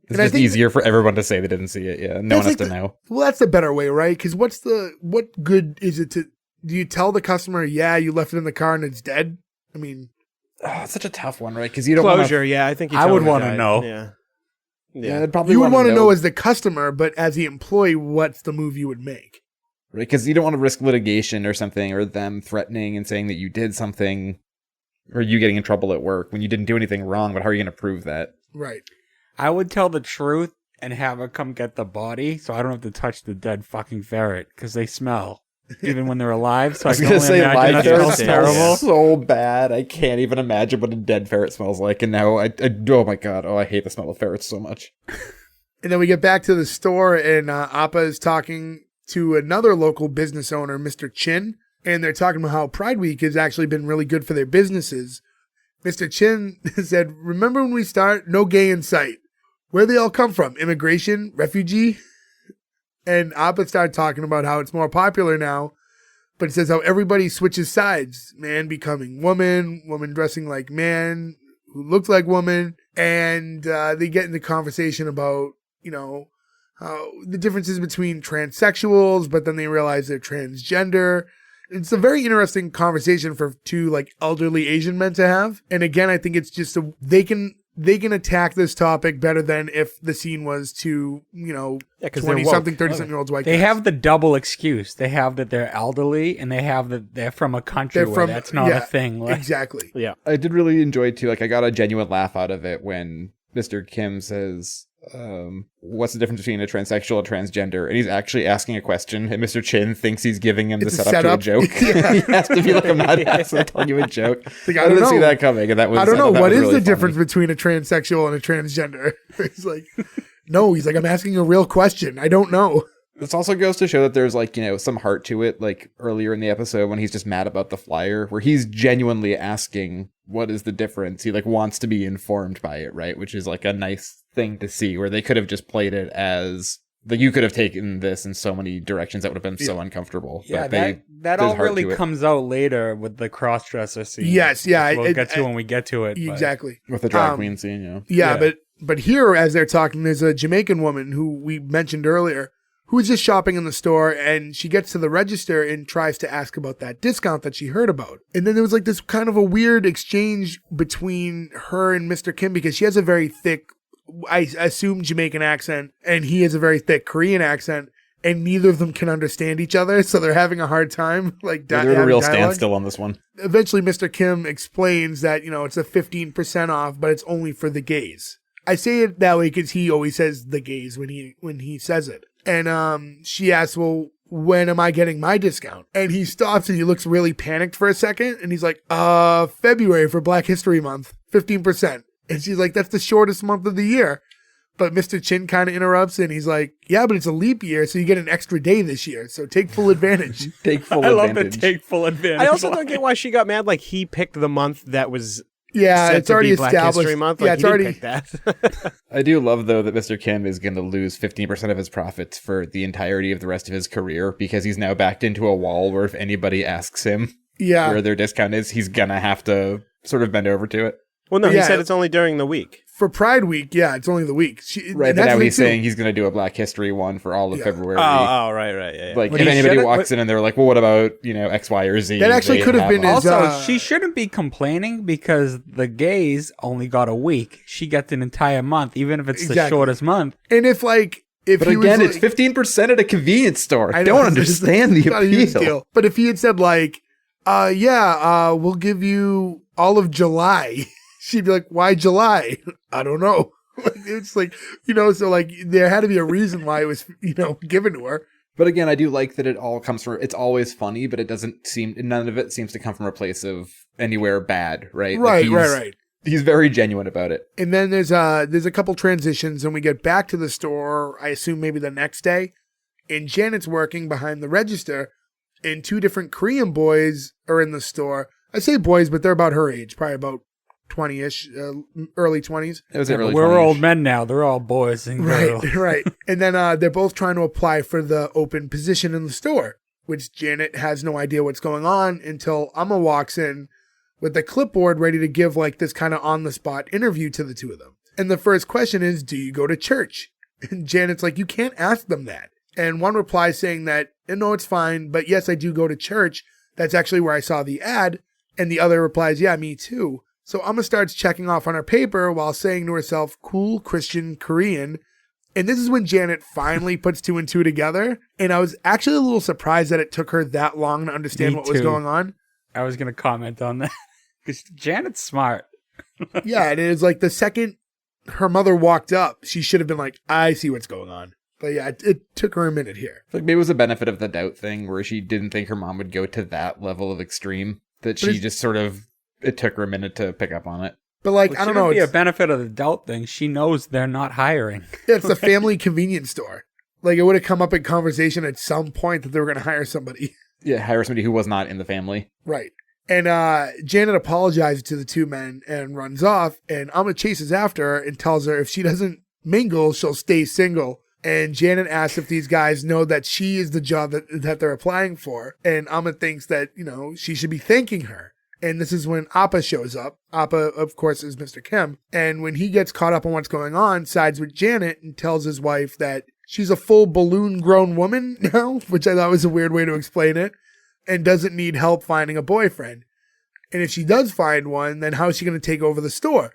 it's and I just think easier for everyone to say they didn't see it. Yeah, no one has That's to like know. Well, that's the better way, right? Because what good is it to, do you tell the customer, yeah, you left it in the car and it's dead? I mean, Oh, it's such a tough one, right? Because you don't want Closure, yeah, I think I would want wanna to know. Yeah. Yeah, I'd probably you would want to know as the customer, but as the employee, what's the move you would make? right? Because you don't want to risk litigation or something, or them threatening and saying that you did something, or you getting in trouble at work when you didn't do anything wrong. But how are you going to prove that? Right. I would tell the truth and have her come get the body, so I don't have to touch the dead fucking ferret because they smell even when they're alive. So I was can going only to say imagine live that ferret smells smells terrible. so bad. I can't even imagine what a dead ferret smells like. And now I oh my god, I hate the smell of ferrets so much. And then we get back to the store, and Appa is talking to another local business owner, Mr. Chin, and they're talking about how Pride Week has actually been really good for their businesses. Mr. Chin said, remember when we start? No gay in sight. Where they all come from? Immigration? Refugee? And Appa started talking about how it's more popular now, but it says how everybody switches sides. Man becoming woman, woman dressing like man, who looks like woman. And they get into conversation about, you know, how the differences between transsexuals, but then they realize they're transgender. It's a very interesting conversation for two like elderly Asian men to have. And again, I think it's just they can attack this topic better than if the scene was to, you know, 'cause they're 20-something, woke. 30-something year olds white They guys. have the double excuse. They have that they're elderly, and they have that they're from a country where that's not a thing. Like, Exactly. Yeah. I did really enjoy it too. Like I got a genuine laugh out of it when Mr. Kim says, what's the difference between a transsexual and transgender? And he's actually asking a question, and Mr. Chin thinks he's giving him the It's a setup to a setup. joke. Yeah. He has to be like, I'm not telling you a joke. Like, I didn't see that coming, and that was I don't know. thought that What was is really the funny. difference between a transsexual and a transgender? He's like, no, he's like, I'm asking a real question. I don't know. This also goes to show that there's like, you know, some heart to it, like earlier in the episode when he's just mad about the flyer, where he's genuinely asking what is the difference. He like wants to be informed by it, right? Which is like a nice thing to see, where they could have just played it as like you could have taken this in so many directions that would have been so uncomfortable. yeah, but they, that there's all heart really to it. comes out later with the cross-dresser scene. Yes, yeah, which we'll it- get to when we get to it. but- Exactly. With the drag Um, queen scene, you know. Yeah, but here, as they're talking, there's a Jamaican woman who we mentioned earlier who was just shopping in the store, and she gets to the register and tries to ask about that discount that she heard about. And then there was like this kind of a weird exchange between her and Mr. Kim, because she has a very thick, I assume, Jamaican accent, and he has a very thick Korean accent, and neither of them can understand each other, so they're having a hard time. Like, They're at a having real dialogue. standstill on this one. Eventually, Mr. Kim explains that, you know, it's a 15% off, but it's only for the gays. I say it that way because he always says the gays when he says it. And she asks, well, when am I getting my discount? And he stops and he looks really panicked for a second. And he's like, February for Black History Month, 15%. And she's like, that's the shortest month of the year. But Mr. Chin kind of interrupts and he's like, yeah, but it's a leap year, so you get an extra day this year. So take full advantage. Take full I love advantage. the take full advantage. I also don't get why she got mad. Like he picked the month that was Yeah, set it's to already be Black established. History Month. Yeah, Like, it's he already didn't pick that. I do love, though, that Mr. Kim is going to lose 15% of his profits for the entirety of the rest of his career because he's now backed into a wall where if anybody asks him yeah. where their discount is, he's going to have to sort of bend over to it. Well, no, he Yeah. said it's only during the week. For Pride Week, yeah, it's only the week. Right, and but that's now the he's thing, too. saying he's going to do a Black History one for all of Yeah. February. Right, yeah. Like, But if he anybody should've- walks in and they're like, well, what about, you know, X, Y, or Z? That actually They could have have been all- his- Also, uh, she shouldn't be complaining because the gays only got a week. She gets an entire month, even if it's the Exactly. shortest month. And if But he again, was it's 15% at a convenience store. I know, don't it's understand the not a huge appeal. deal. But if he had said like, we'll give you all of July, she'd be like, why July? I don't know. It's like, you know, so like there had to be a reason why it was, you know, given to her. But again, I do like that it all comes from, it's always funny, but it doesn't seem, none of it seems to come from a place of anywhere bad, right? Right. He's very genuine about it. And then there's a couple transitions, and we get back to the store, I assume maybe the next day, and Janet's working behind the register, and two different Korean boys are in the store. I say boys, but they're about her age, probably about 20-ish, early 20s. It was early We're 20s. old men now. They're all boys and girls. Right. And then they're both trying to apply for the open position in the store, which Janet has no idea what's going on until Amma walks in with the clipboard ready to give like this kind of on-the-spot interview to the two of them. And the first question is, do you go to church? And Janet's like, you can't ask them that. And one replies saying that, no, it's fine, but yes, I do go to church. That's actually where I saw the ad. And the other replies, yeah, me too. So Amma starts checking off on her paper while saying to herself, cool Christian Korean. And this is when Janet finally puts two and two together. And I was actually a little surprised that it took her that long to understand Me what was too. going on. I was going to comment on that. Because Janet's smart. Yeah, and it was like the second her mother walked up, she should have been like, I see what's going on. But yeah, it took her a minute here. Like maybe it was a benefit of the doubt thing where she didn't think her mom would go to that level of extreme, that she just sort of, it took her a minute to pick up on it. But like, Well, I don't know. Be a It's, benefit of the doubt thing. She knows they're not hiring. it's the family convenience store. Like it would have come up in conversation at some point that they were going to hire somebody. Yeah, hire somebody who was not in the family. Right. And Janet apologizes to the two men and runs off. And Amma chases after her and tells her if she doesn't mingle, she'll stay single. And Janet asks if these guys know that she is the job that they're applying for. And Amma thinks that, she should be thanking her. And this is when Appa shows up. Appa, of course, is Mr. Kim. And when he gets caught up on what's going on, sides with Janet and tells his wife that she's a full balloon-grown woman now, which I thought was a weird way to explain it, and doesn't need help finding a boyfriend. And if she does find one, then how is she going to take over the store?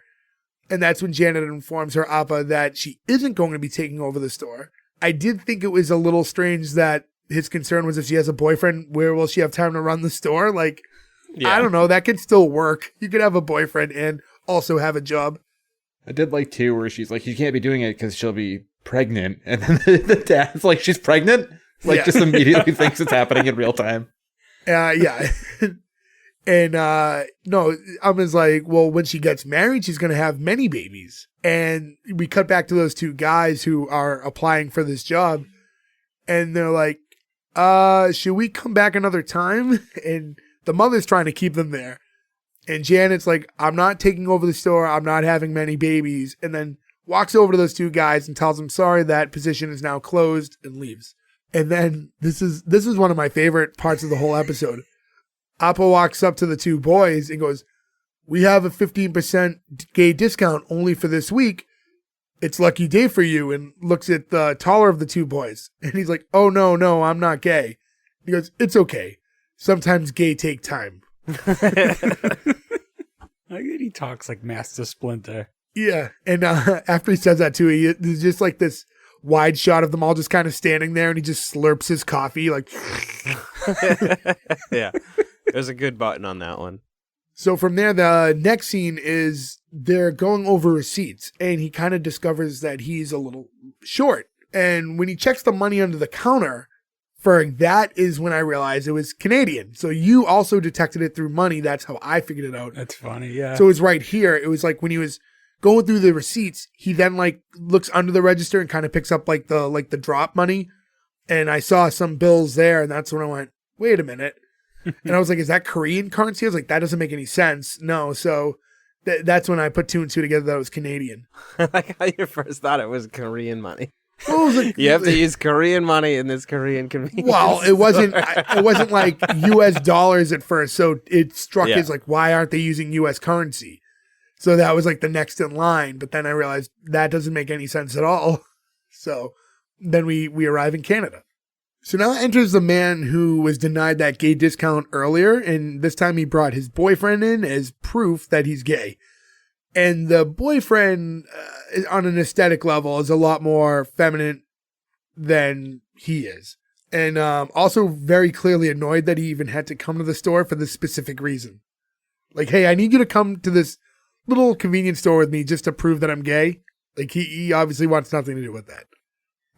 And that's when Janet informs her Appa that she isn't going to be taking over the store. I did think it was a little strange that his concern was if she has a boyfriend, where will she have time to run the store? Like, Yeah. I don't know. That could still work. You could have a boyfriend and also have a job. I did like too where she's like, you can't be doing it because she'll be pregnant. And then the dad's like, she's pregnant? Like Yeah. just immediately thinks it's happening in real time. Yeah. And no, Amma's like, well, when she gets married, she's going to have many babies. And we cut back to those two guys who are applying for this job. And they're like, should we come back another time? And the mother's trying to keep them there. And Janet's like, I'm not taking over the store. I'm not having many babies. And then walks over to those two guys and tells them, sorry, that position is now closed, and leaves. And then this is one of my favorite parts of the whole episode. Appa walks up to the two boys and goes, we have a 15% gay discount only for this week. It's lucky day for you. And looks at the taller of the two boys. And he's like, oh, no, I'm not gay. He goes, it's okay. Sometimes gay take time. He talks like Master Splinter. Yeah. And after he says that too, there's just like this wide shot of them all just kind of standing there, and he just slurps his coffee like. Yeah. There's a good button on that one. So from there, the next scene is they're going over receipts, and he kind of discovers that he's a little short. And when he checks the money under the counter, that is when I realized it was Canadian. So you also detected it through money. That's how I figured it out. That's funny, yeah. So it was right here. It was like when he was going through the receipts, he then like looks under the register and kind of picks up like the drop money. And I saw some bills there, and that's when I went, wait a minute. And I was like, is that Korean currency? I was like, that doesn't make any sense. No. So that's when I put two and two together that it was Canadian. I like how you first thought it was Korean money. Well, it was like, You have to use Korean money in this Korean convenience. well, it wasn't like US dollars at first. So it struck Yeah. as like, why aren't they using US currency? So that was like the next in line. But then I realized that doesn't make any sense at all. So then we arrive in Canada. So now enters the man who was denied that gay discount earlier. And this time he brought his boyfriend in as proof that he's gay. And the boyfriend, on an aesthetic level, is a lot more feminine than he is. And also very clearly annoyed that he even had to come to the store for this specific reason. Like, hey, I need you to come to this little convenience store with me just to prove that I'm gay. Like, he obviously wants nothing to do with that.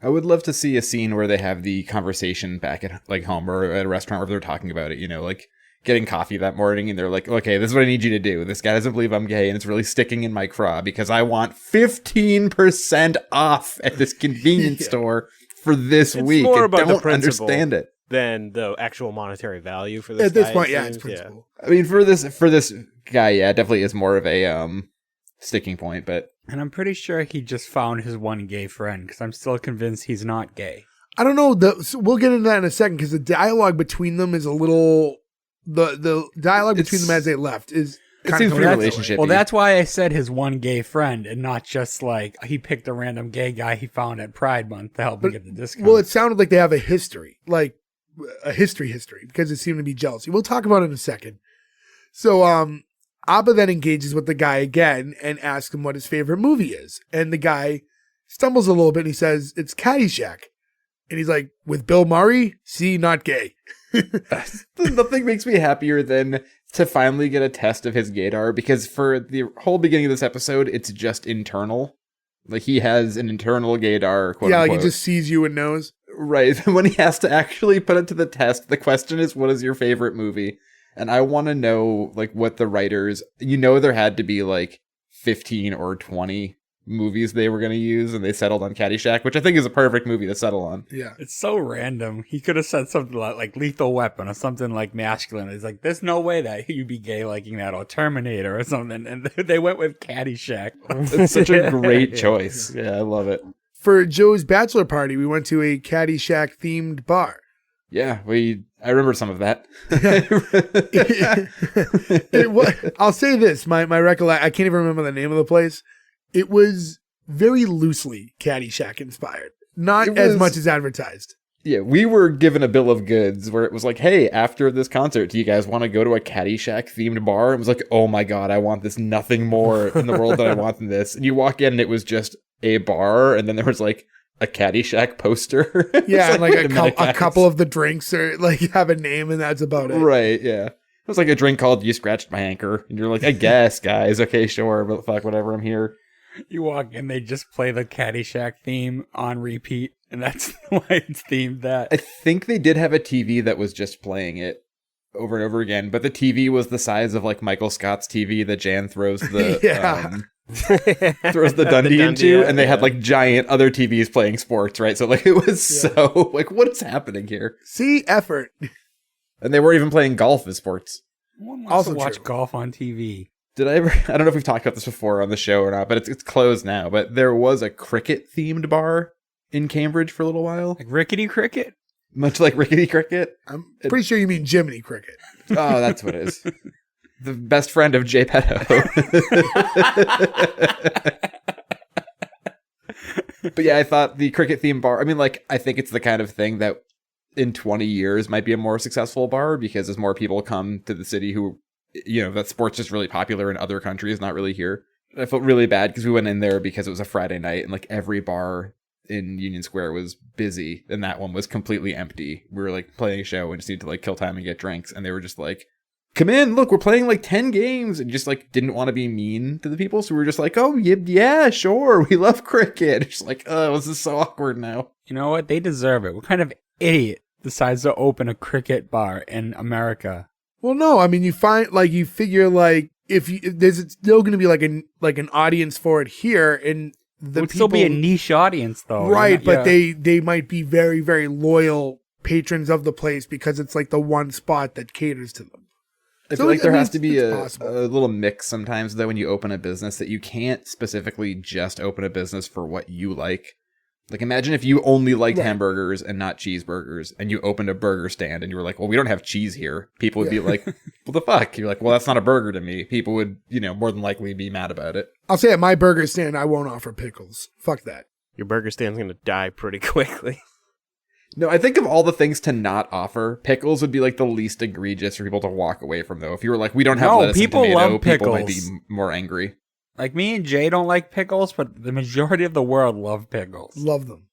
I would love to see a scene where they have the conversation back at like home or at a restaurant where they're talking about it, like getting coffee that morning and they're like, okay, this is what I need you to do. This guy doesn't believe I'm gay and it's really sticking in my craw because I want 15% off at this convenience store for this week. More I about the don't principle understand it. than the actual monetary value for this At this guy, point, it yeah, it's seems. principle. I mean, for this guy, yeah, it definitely is more of a sticking point, but And I'm pretty sure he just found his one gay friend because I'm still convinced he's not gay. I don't know. So we'll get into that in a second because the dialogue between them is a little. The dialogue between them as they left is. It seems pretty relationship. Well, that's why I said his one gay friend and not just like he picked a random gay guy he found at Pride Month to help him get the discount. Well, it sounded like they have a history, like a history, because it seemed to be jealousy. We'll talk about it in a second. So, Abba then engages with the guy again and asks him what his favorite movie is. And the guy stumbles a little bit and he says, it's Caddyshack. And he's like, with Bill Murray? See, not gay. Nothing makes me happier than to finally get a test of his gaydar, because for the whole beginning of this episode, it's just internal. Like, he has an internal gaydar, quote Yeah, unquote. like he just sees you and knows. Right. When he has to actually put it to the test, the question is, what is your favorite movie? And I want to know, like, what the writers... there had to be, like, 15 or 20 movies they were going to use, and they settled on Caddyshack, which I think is a perfect movie to settle on. Yeah. It's so random. He could have said something like Lethal Weapon or something like masculine. It's like, there's no way that you'd be gay liking that, or Terminator or something. And they went with Caddyshack. It's such a great choice. Yeah, I love it. For Joe's bachelor party, we went to a Caddyshack themed bar. Yeah, I remember some of that. I'll say this, my recollection, I can't even remember the name of the place. It was very loosely Caddyshack inspired, not as much as advertised. Yeah, we were given a bill of goods where it was like, hey, after this concert, do you guys want to go to a Caddyshack themed bar? It was like, oh my God, I want this, nothing more in the world that I want than this. And you walk in and it was just a bar, and then there was like a Caddyshack poster. Yeah, and like a couple of the drinks are like have a name, and that's about it. Right, yeah. It was like a drink called You Scratched My Anchor. And you're like, I guess, guys. Okay, sure, but fuck, whatever, I'm here. You walk in, they just play the Caddyshack theme on repeat, and that's why it's themed that. I think they did have a TV that was just playing it over and over again, but the TV was the size of like Michael Scott's TV that Jan throws the throws the Dundee into, and they had like giant other TVs playing sports, right? So like it was so like, what's happening here? See, effort. And they weren't even playing golf as sports. One wants Also to watch true. golf on TV. Did I ever? I don't know if we've talked about this before on the show or not, but it's closed now. But there was a cricket themed bar in Cambridge for a little while, Like Rickety Cricket? much like Rickety Cricket. I'm pretty sure you mean Jiminy Cricket. Oh, that's what it is. The best friend of Jay Petto. But yeah, I thought the cricket themed bar, I mean, like, I think it's the kind of thing that in 20 years might be a more successful bar, because as more people come to the city who, that sport's just really popular in other countries, not really here. I felt really bad because we went in there because it was a Friday night and like every bar in Union Square was busy and that one was completely empty. We were like playing a show and just needed to like kill time and get drinks, and they were just like, come in, look, we're playing like 10 games, and just like didn't want to be mean to the people. So we were just like, oh yeah, sure, we love cricket. Just like, oh, this is so awkward now. You know what? They deserve it. What kind of idiot decides to open a cricket bar in America? Well, no, I mean, you figure like if there's still going to be like an audience for it here, and It would still be a niche audience, though. right? But they might be very, very loyal patrons of the place because it's like the one spot that caters to them. I feel like there has to be a little mix sometimes, though, when you open a business, that you can't specifically just open a business for what you like. Like, imagine if you only liked hamburgers and not cheeseburgers, and you opened a burger stand, and you were like, well, we don't have cheese here. People would be like, what the fuck? You're like, well, that's not a burger to me. People would, more than likely be mad about it. I'll say at my burger stand, I won't offer pickles. Fuck that. Your burger stand's going to die pretty quickly. No, I think of all the things to not offer, pickles would be like the least egregious for people to walk away from, though. If you were like, we don't have lettuce people and tomato, love people might pickles. be more angry. Like, me and Jay don't like pickles, but the majority of the world love pickles. Love them.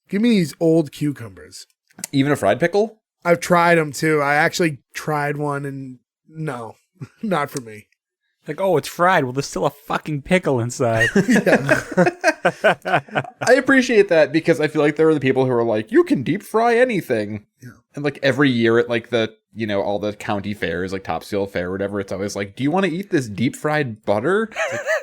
Give me these old cucumbers. Even a fried pickle? I've tried them too. I actually tried one, and no, not for me. Like, oh, it's fried. Well, there's still a fucking pickle inside. I appreciate that because I feel like there are the people who are like, you can deep fry anything. Yeah. And like every year at like the, all the county fairs, like Topsail Fair or whatever, it's always like, do you want to eat this deep fried butter?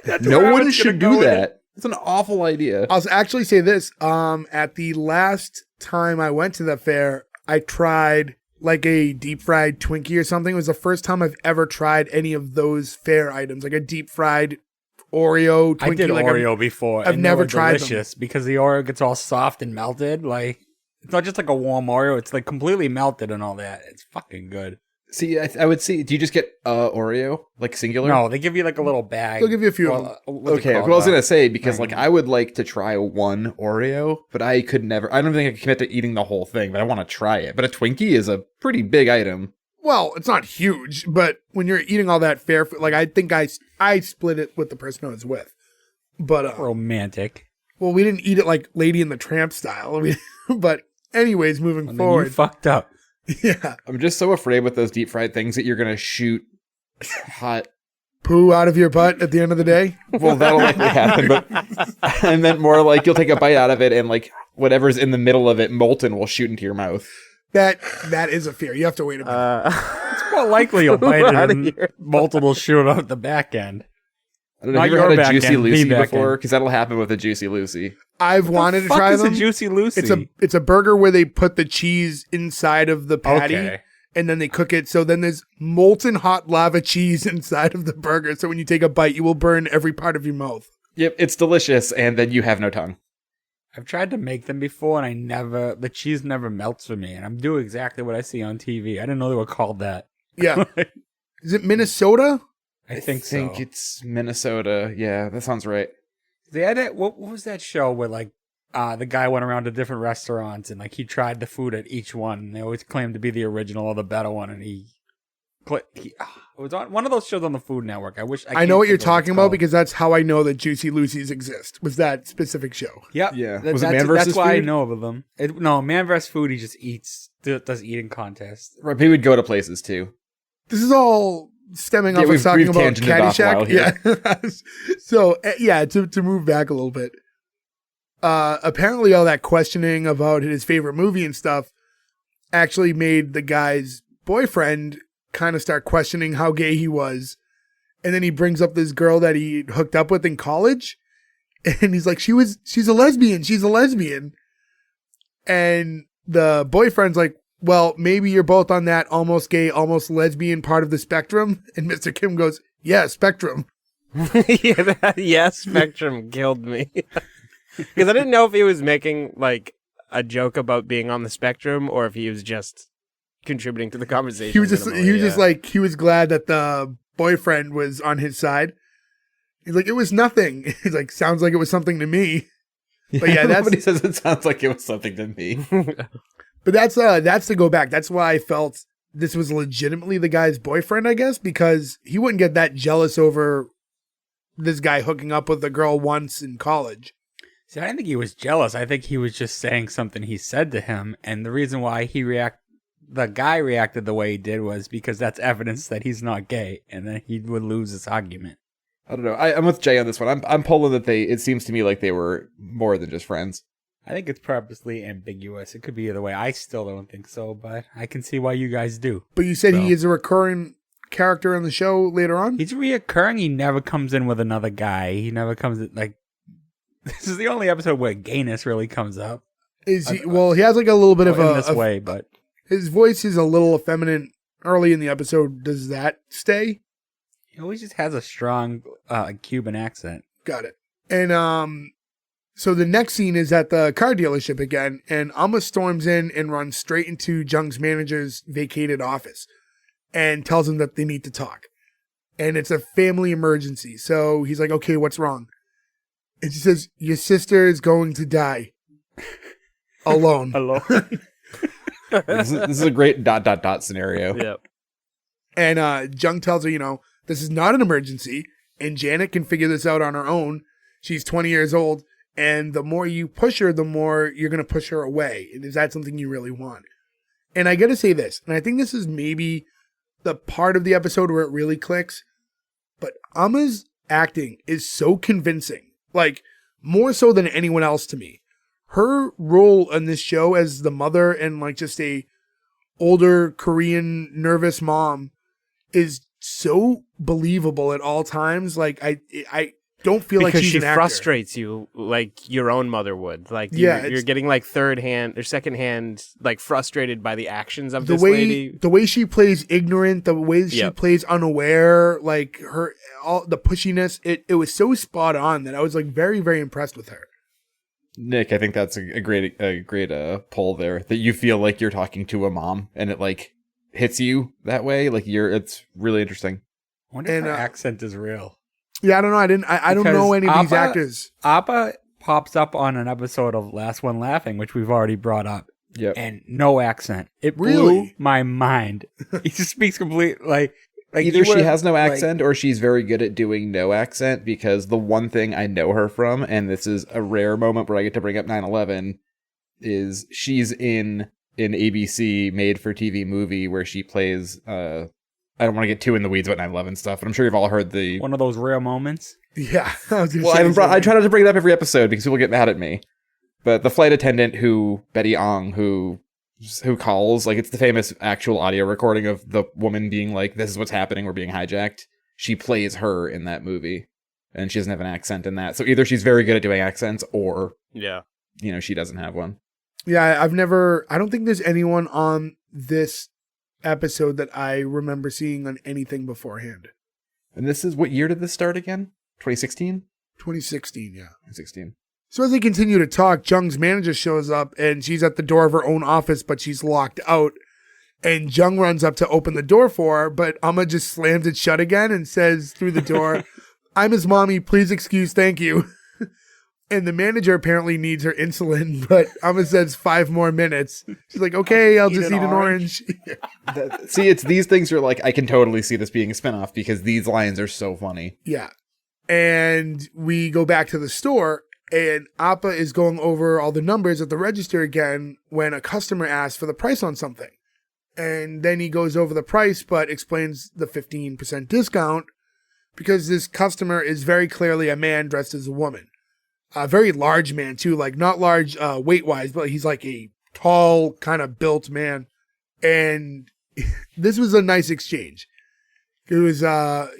Like, no one should do that. It's an awful idea. I'll actually say this. At the last time I went to the fair, I tried like a deep fried Twinkie or something. It was the first time I've ever tried any of those fair items, like a deep fried Oreo Twinkie. I did like Oreo before. I've never tried delicious them because the Oreo gets all soft and melted. Like, it's not just like a warm Oreo; it's like completely melted and all that. It's fucking good. See, I would see. Do you just get Oreo, like singular? No, they give you like a little bag. They'll give you a few. Okay, well, I was gonna say because like I would like to try one Oreo, but I could never. I don't think I could commit to eating the whole thing, but I want to try it. But a Twinkie is a pretty big item. Well, it's not huge, but when you're eating all that fair food, like I think I split it with the person I was with. But romantic. Well, we didn't eat it like Lady and the Tramp style. I mean, but anyways, moving forward, you fucked up. Yeah, I'm just so afraid with those deep fried things that you're gonna shoot hot poo out of your butt at the end of the day. Well, that'll likely happen, but I meant more like you'll take a bite out of it and like whatever's in the middle of it, molten, will shoot into your mouth. That is a fear. You have to wait a minute. It's more likely you'll bite it and molten will shoot out the back end. I don't know. Have you ever had a Juicy Lucy before? Because that'll happen with a Juicy Lucy. I've wanted to try them. What the fuck is a Juicy Lucy? It's a burger where they put the cheese inside of the patty, and then they cook it. So then there's molten hot lava cheese inside of the burger. So when you take a bite, you will burn every part of your mouth. Yep, it's delicious, and then you have no tongue. I've tried to make them before, and the cheese never melts for me, and I'm doing exactly what I see on TV. I didn't know they were called that. Yeah. Is it Minnesota? I think it's Minnesota. Yeah, that sounds right. They had it. What was that show where like the guy went around to different restaurants and like he tried the food at each one, and they always claimed to be the original or the better one, and he it was on one of those shows on the Food Network. I know what you're talking about because that's how I know that Juicy Lucy's exist. Was that specific show? Yep. Yeah. Was it Man vs. That's why I know of them. No, Man vs. Food. He just does eating contests. Right, but he would go to places too. This is all stemming off of talking about Caddyshack. Yeah. So to move back a little bit. Apparently all that questioning about his favorite movie and stuff actually made the guy's boyfriend kind of start questioning how gay he was. And then he brings up this girl that he hooked up with in college. And he's like, she's a lesbian. She's a lesbian. And the boyfriend's like, well, maybe you're both on that almost gay, almost lesbian part of the spectrum. And Mr. Kim goes, yeah, spectrum. Spectrum killed me. Because I didn't know if he was making like a joke about being on the spectrum or if he was just contributing to the conversation. He was just like, he was glad that the boyfriend was on his side. He's like, it was nothing. He's like, sounds like it was something to me. But yeah, nobody says it sounds like it was something to me. But that's to go back. That's why I felt this was legitimately the guy's boyfriend, I guess, because he wouldn't get that jealous over this guy hooking up with a girl once in college. See, I didn't think he was jealous. I think he was just saying something he said to him, and the reason why the guy reacted the way he did was because that's evidence that he's not gay, and then he would lose this argument. I don't know. I'm with Jay on this one. I'm pulling that it seems to me like they were more than just friends. I think it's purposely ambiguous. It could be either way. I still don't think so, but I can see why you guys do. But you said he is a recurring character in the show later on? He's reoccurring. He never comes in with another guy. He never comes in, like, this is the only episode where gayness really comes up. Is he? Well, he has like a little bit of but his voice is a little effeminate early in the episode. Does that stay? He always just has a strong Cuban accent. Got it. And so the next scene is at the car dealership again, and Alma storms in and runs straight into Jung's manager's vacated office and tells him that they need to talk. And it's a family emergency. So he's like, okay, what's wrong? And she says, your sister is going to die. Alone. This is a great ... scenario. Yep. And Jung tells her, this is not an emergency, and Janet can figure this out on her own. She's 20 years old. And the more you push her, the more you're going to push her away. And is that something you really want? And I got to say this, and I think this is maybe the part of the episode where it really clicks. but Amma's acting is so convincing. Like, more so than anyone else to me. Her role in this show as the mother and like just a older Korean nervous mom is so believable at all times. Like I don't feel because like she's she an actor. frustrates you like your own mother would. Like Yeah, you're getting like third hand or second hand, like frustrated by the actions of The this way lady. the way she plays ignorant, the way she Yep. plays unaware, like all the pushiness, it was so spot on that I was like very, very impressed with her. Nick, I think that's a great poll there, that you feel like you're talking to a mom and it like hits you that way. Like it's really interesting. I wonder if And, her accent is real. Yeah, I don't know. I don't Because know any of these Appa- actors. Appa pops up on an episode of Last One Laughing, which we've already brought up, Yep. and no accent. It blew Really? my mind. He just speaks complete like Either you she would've, has no like- accent or she's very good at doing no accent, because the one thing I know her from, and this is a rare moment where I get to bring up 9/11, is she's in an ABC made-for-TV movie where she plays, I don't want to get too in the weeds about 9/11 stuff, but I'm sure you've all heard the... one of those rare moments. Yeah, I was gonna Well, say I try not to bring it up every episode because people get mad at me. But the flight attendant Betty Ong, who calls, like, it's the famous actual audio recording of the woman being like, this is what's happening, we're being hijacked. She plays her in that movie, and she doesn't have an accent in that. So either she's very good at doing accents, or, Yeah. she doesn't have one. Yeah, I don't think there's anyone on this episode that I remember seeing on anything beforehand. And this is, what year did this start again? 2016? 2016, yeah. 2016. So as they continue to talk, Jung's manager shows up and she's at the door of her own office, but she's locked out. And Jung runs up to open the door for her, but Amma just slams it shut again and says through the door, "I'm his mommy, please excuse, thank you." And the manager apparently needs her insulin, but Amma says 5 more minutes. She's like, "Okay, I'll just eat an orange." See, it's these things are like, I can totally see this being a spinoff because these lines are so funny. Yeah. And we go back to the store, and Appa is going over all the numbers at the register again when a customer asks for the price on something. And then he goes over the price, but explains the 15% discount because this customer is very clearly a man dressed as a woman. A very large man, too. Like, not large weight-wise, but he's like a tall, kind of built man. And this was a nice exchange. It was,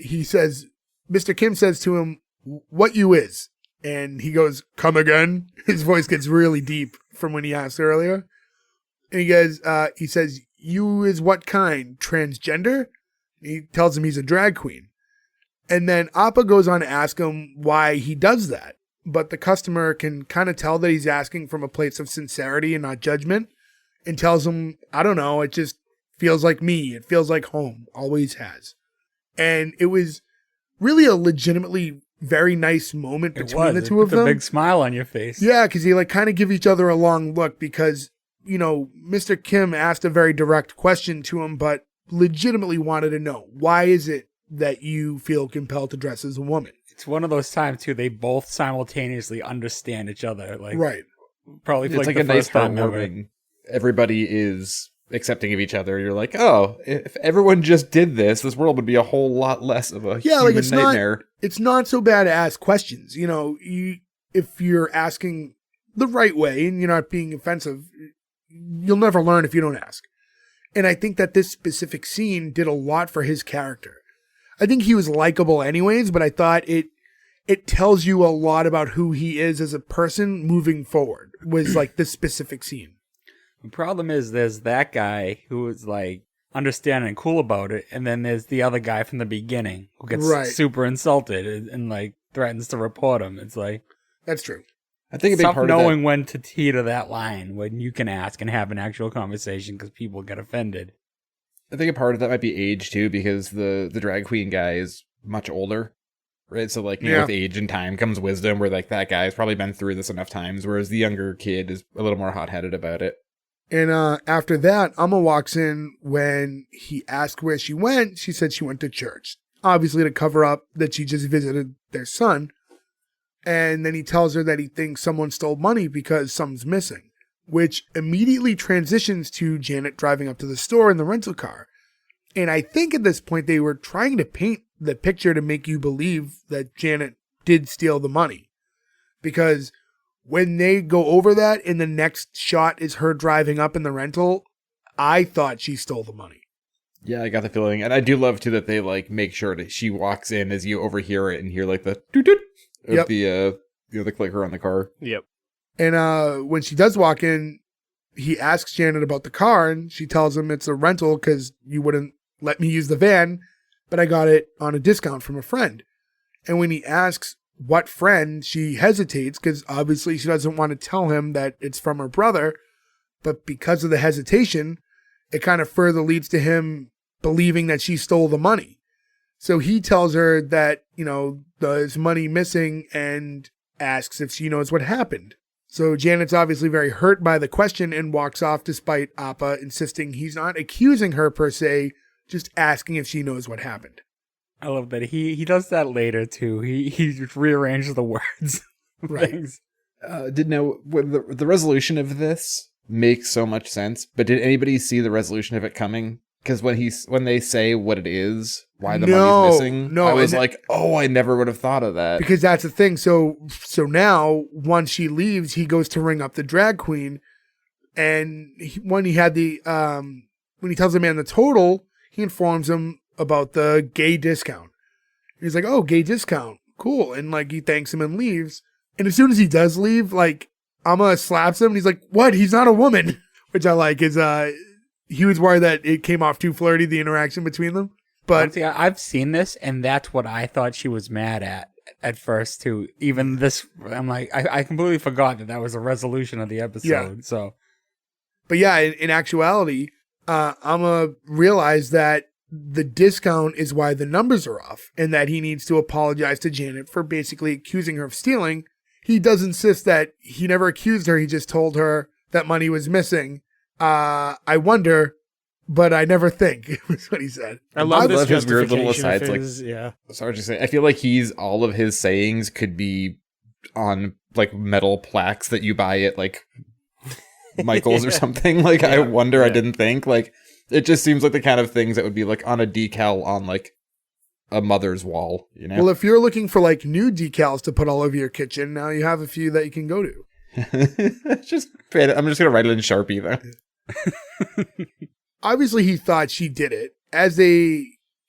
he says, Mr. Kim says to him, "What you is?" And he goes, "Come again?" His voice gets really deep from when he asked earlier. And he says, "You is what kind? Transgender?" He tells him he's a drag queen. And then Appa goes on to ask him why he does that. But the customer can kind of tell that he's asking from a place of sincerity and not judgment, and tells him, "I don't know, it just feels like me. It feels like home. Always has." And it was really a legitimately very nice moment between the two of them. A big smile on your face. Yeah, because they like kind of give each other a long look because, Mr. Kim asked a very direct question to him, but legitimately wanted to know, why is it that you feel compelled to dress as a woman? It's one of those times too. They both simultaneously understand each other. Like, Right. Probably It's like the a nice first time ever. heartwarming. Everybody is accepting of each other. You're like, oh, if everyone just did this world would be a whole lot less of a human it's nightmare. It's not so bad to ask questions. If you're asking the right way and you're not being offensive, you'll never learn if you don't ask. And I think that this specific scene did a lot for his character. I think he was likable anyways, but I thought it tells you a lot about who he is as a person moving forward, was like this specific scene. The problem is there's that guy who is like understanding and cool about it, and then there's the other guy from the beginning who gets Right. super insulted and like threatens to report him. It's like, That's true. I think a big stop part of knowing that, when to teeter that line when you can ask and have an actual conversation because people get offended. I think a part of that might be age too, because the drag queen guy is much older, right? So like, Yeah. with age and time comes wisdom, where like that guy's probably been through this enough times, whereas the younger kid is a little more hot-headed about it. And after that, Amma walks in. When he asked where she went, she said she went to church, obviously to cover up that she just visited their son. And then he tells her that he thinks someone stole money because something's missing, which immediately transitions to Janet driving up to the store in the rental car. And I think at this point they were trying to paint the picture to make you believe that Janet did steal the money. Because when they go over that and the next shot is her driving up in the rental, I thought she stole the money. Yeah, I got the feeling. And I do love, too, that they, like, make sure that she walks in as you overhear it and hear, like, the doot-doot of the clicker on the car. Yep. And when she does walk in, he asks Janet about the car, and she tells him it's a rental because you wouldn't let me use the van, but I got it on a discount from a friend. And when he asks what friend, she hesitates because obviously she doesn't want to tell him that it's from her brother. But because of the hesitation, it kind of further leads to him believing that she stole the money. So he tells her that, there's money missing and asks if she knows what happened. So Janet's obviously very hurt by the question and walks off despite Appa insisting he's not accusing her per se, just asking if she knows what happened. I love that he does that later too. He rearranges the words. Right. The resolution of this makes so much sense, but did anybody see the resolution of it coming? Because when they say what it is, why the money's missing, I was like, oh, I never would have thought of that. Because that's the thing. So now, once she leaves, he goes to ring up the drag queen, and when he tells the man the total, he informs him about the gay discount. He's like, oh, gay discount, cool, and like he thanks him and leaves. And as soon as he does leave, like Amma slaps him, and he's like, what? He's not a woman, which I like. Is he was worried that it came off too flirty, the interaction between them. But honestly, I've seen this, and that's what I thought she was mad at first, too. Even this, I'm like, I completely forgot that was a resolution of the episode. Yeah. So, but yeah, in actuality, Amma realized that the discount is why the numbers are off, and that he needs to apologize to Janet for basically accusing her of stealing. He does insist that he never accused her, he just told her that money was missing. I wonder, but I never think, was what he said. I love this his weird little justification of asides. his, yeah. Sorry to say, I feel like all of his sayings could be on like metal plaques that you buy at like Michael's or something. Like, yeah. I wonder, I didn't think. Like, it just seems like the kind of things that would be like on a decal on like a mother's wall, you know? Well, if you're looking for like new decals to put all over your kitchen, now you have a few that you can go to. I'm just going to write it in Sharpie though. Obviously, he thought she did it. As they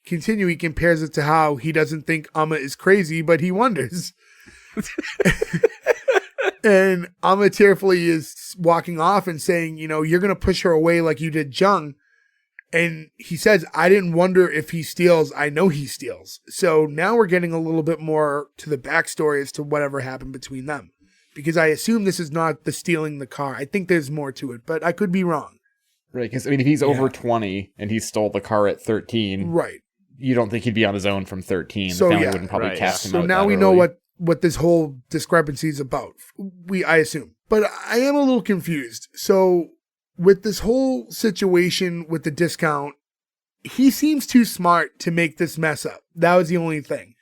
continue, he compares it to how he doesn't think Amma is crazy, but he wonders. And Amma tearfully is walking off and saying, you're going to push her away like you did Jung. And he says, I didn't wonder if he steals. I know he steals. So now we're getting a little bit more to the backstory as to whatever happened between them. Because I assume this is not the stealing the car. I think there's more to it, but I could be wrong. Right, because if he's over 20 and he stole the car at 13, right, you don't think he'd be on his own from 13. So, the family wouldn't probably cast him out. So now we know what this whole discrepancy is about. I assume. But I am a little confused. So with this whole situation with the discount, he seems too smart to make this mess up. That was the only thing.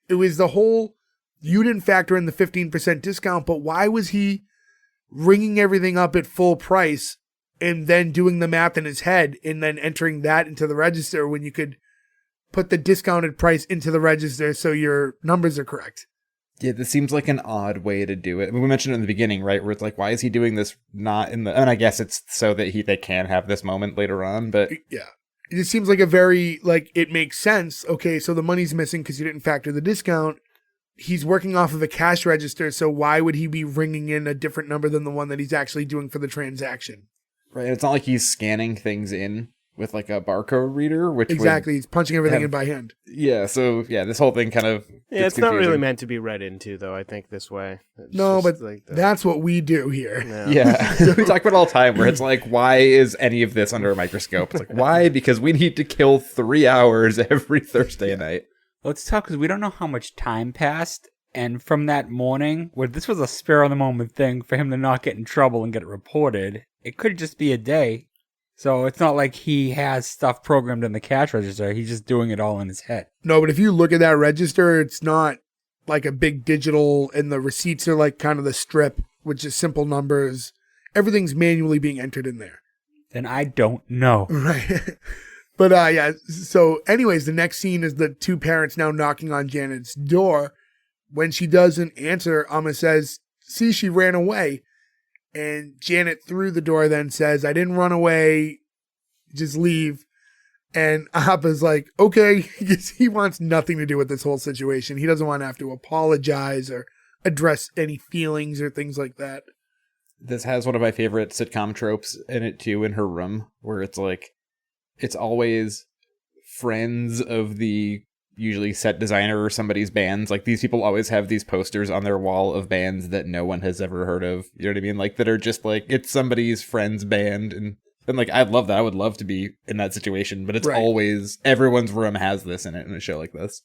It was the whole, you didn't factor in the 15% discount, but why was he ringing everything up at full price and then doing the math in his head and then entering that into the register when you could put the discounted price into the register so your numbers are correct? Yeah, this seems like an odd way to do it. I mean, we mentioned it in the beginning, right? Where it's like, why is he doing this not in the... And I guess it's so that they can have this moment later on, but... Yeah. It just seems like a very, it makes sense. Okay, so the money's missing because you didn't factor the discount. He's working off of a cash register, so why would he be ringing in a different number than the one that he's actually doing for the transaction? Right, it's not like he's scanning things in with like a barcode reader, which exactly, he's punching everything in by hand. Yeah, so this whole thing kind of it's not really meant to be read into, though. I think this way. No, but that's what we do here. Yeah. We talk about it all the time, where it's like, why is any of this under a microscope? It's like, why? Because we need to kill 3 hours every Thursday night. Well, it's tough because we don't know how much time passed, and from that morning, where this was a spur of the moment thing for him to not get in trouble and get it reported, it could just be a day. So it's not like he has stuff programmed in the cash register. He's just doing it all in his head. No, but if you look at that register, it's not like a big digital, and the receipts are like kind of the strip, which is simple numbers. Everything's manually being entered in there. Then I don't know. Right. But yeah, so anyways, the next scene is the two parents now knocking on Janet's door. When she doesn't answer, Amma says, see, she ran away. And Janet through the door then says, I didn't run away, just leave. And Appa's like, okay, because he wants nothing to do with this whole situation. He doesn't want to have to apologize or address any feelings or things like that. This has one of my favorite sitcom tropes in it too, in her room, where it's like, it's always friends of the usually set designer or somebody's bands. Like, these people always have these posters on their wall of bands that no one has ever heard of. You know what I mean? Like, that are just like, it's somebody's friend's band. And like, I'd love that. I would love to be in that situation, but it's always, everyone's room has this in it in a show like this.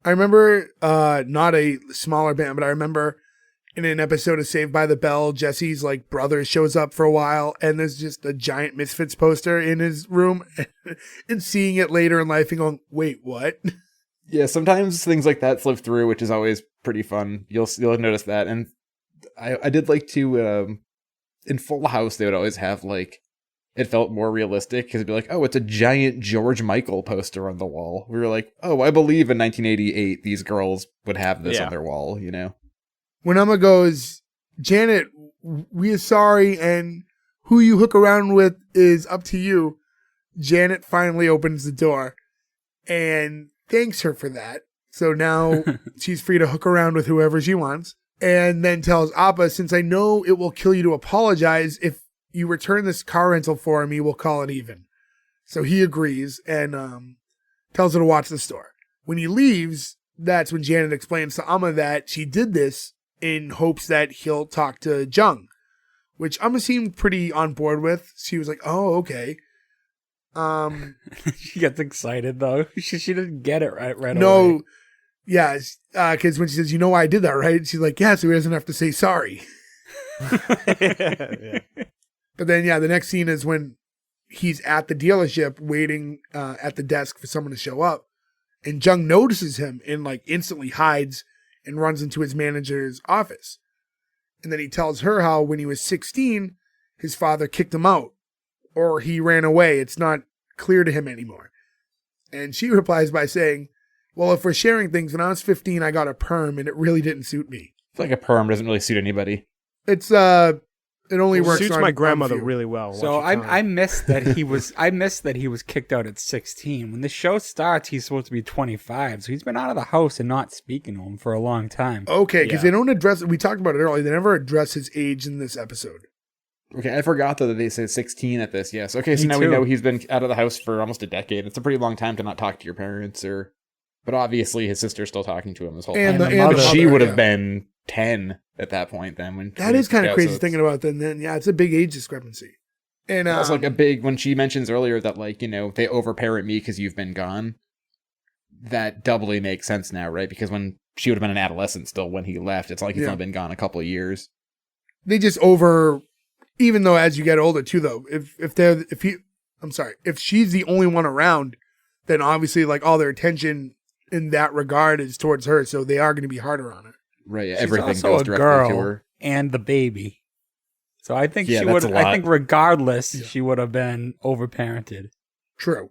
I remember, not a smaller band, but I remember in an episode of Saved by the Bell, Jesse's like brother shows up for a while and there's just a giant Misfits poster in his room and seeing it later in life and going, wait, what? Yeah, sometimes things like that slip through, which is always pretty fun. You'll notice that. And I did like to, in Full House, they would always have like, it felt more realistic because it'd be like, oh, it's a giant George Michael poster on the wall. We were like, oh, I believe in 1988 these girls would have this on their wall, you know? When Amma goes, Janet, we are sorry, and who you hook around with is up to you, Janet finally opens the door and thanks her for that. So now she's free to hook around with whoever she wants. And then tells Appa, since I know it will kill you to apologize, if you return this car rental for me, we'll call it even. So he agrees and tells her to watch the store. When he leaves, that's when Janet explains to Amma that she did this in hopes that he'll talk to Jung, which Amma seemed pretty on board with. She was like, oh, okay. She gets excited, though. She didn't get it right away. No, yeah, because when she says, you know why I did that, right? She's like, yeah, so he doesn't have to say sorry. Yeah. But then, yeah, the next scene is when he's at the dealership waiting at the desk for someone to show up. And Jung notices him and like instantly hides and runs into his manager's office. And then he tells her how when he was 16, his father kicked him out or he ran away. It's not clear to him anymore. And she replies by saying, well, if we're sharing things, when I was 15, I got a perm and it really didn't suit me. It's like a perm doesn't really suit anybody. It's, it only works suits on my grandmother on few. really well. So I missed that he was kicked out at 16. When the show starts, he's supposed to be 25. So he's been out of the house and not speaking to him for a long time. Okay, because they don't address it. We talked about it earlier. They never address his age in this episode. Okay, I forgot though that they said 16 at this. Yes. Okay, so Me now too. we know he's been out of the house for almost a decade. It's a pretty long time to not talk to your parents, but obviously his sister's still talking to him this whole time. the But she mother, would have yeah. been 10 at that point then. When That is kind of crazy so it's- thinking about that. And then, yeah, it's a big age discrepancy. And It's like a big, when she mentions earlier that, like, you know, they overparent me because you've been gone, that doubly makes sense now, right? Because when she would have been an adolescent still when he left, it's like he's only been gone a couple of years. they just even though as you get older too, though, if she's the only one around, then obviously like all their attention in that regard is towards her. So they are going to be harder on her. Right, She's everything also goes a directly girl to her. and the baby. So I think Yeah, she that's would. a lot. I think regardless, she would have been overparented. True.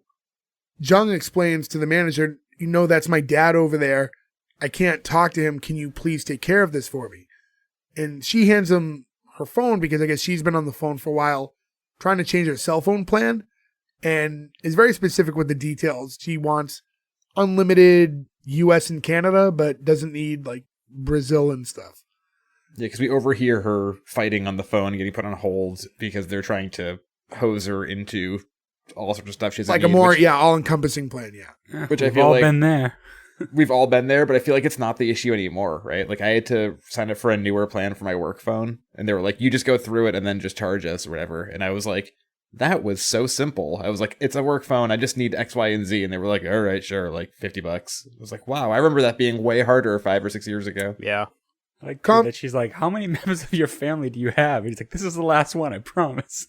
Jung explains to the manager, you know, that's my dad over there. I can't talk to him. Can you please take care of this for me? And she hands him her phone because I guess she's been on the phone for a while trying to change her cell phone plan and is very specific with the details. She wants unlimited US and Canada, but doesn't need like Brazil and stuff. Yeah, because we overhear her fighting on the phone and getting put on hold because they're trying to hose her into all sorts of stuff she doesn't Like need, a more, which, all-encompassing plan, yeah. Which I We've feel all like been there. we've all been there, but I feel like it's not the issue anymore, right? Like I had to sign up for a newer plan for my work phone, and they were like, you just go through it and then just charge us or whatever. And I was like, that was so simple. I was like, it's a work phone. I just need X, Y, and Z. And they were like, all right, sure, like $50. I was like, wow, I remember that being way harder 5 or 6 years ago. Yeah. I like that she's like, how many members of your family do you have? And he's like, this is the last one, I promise.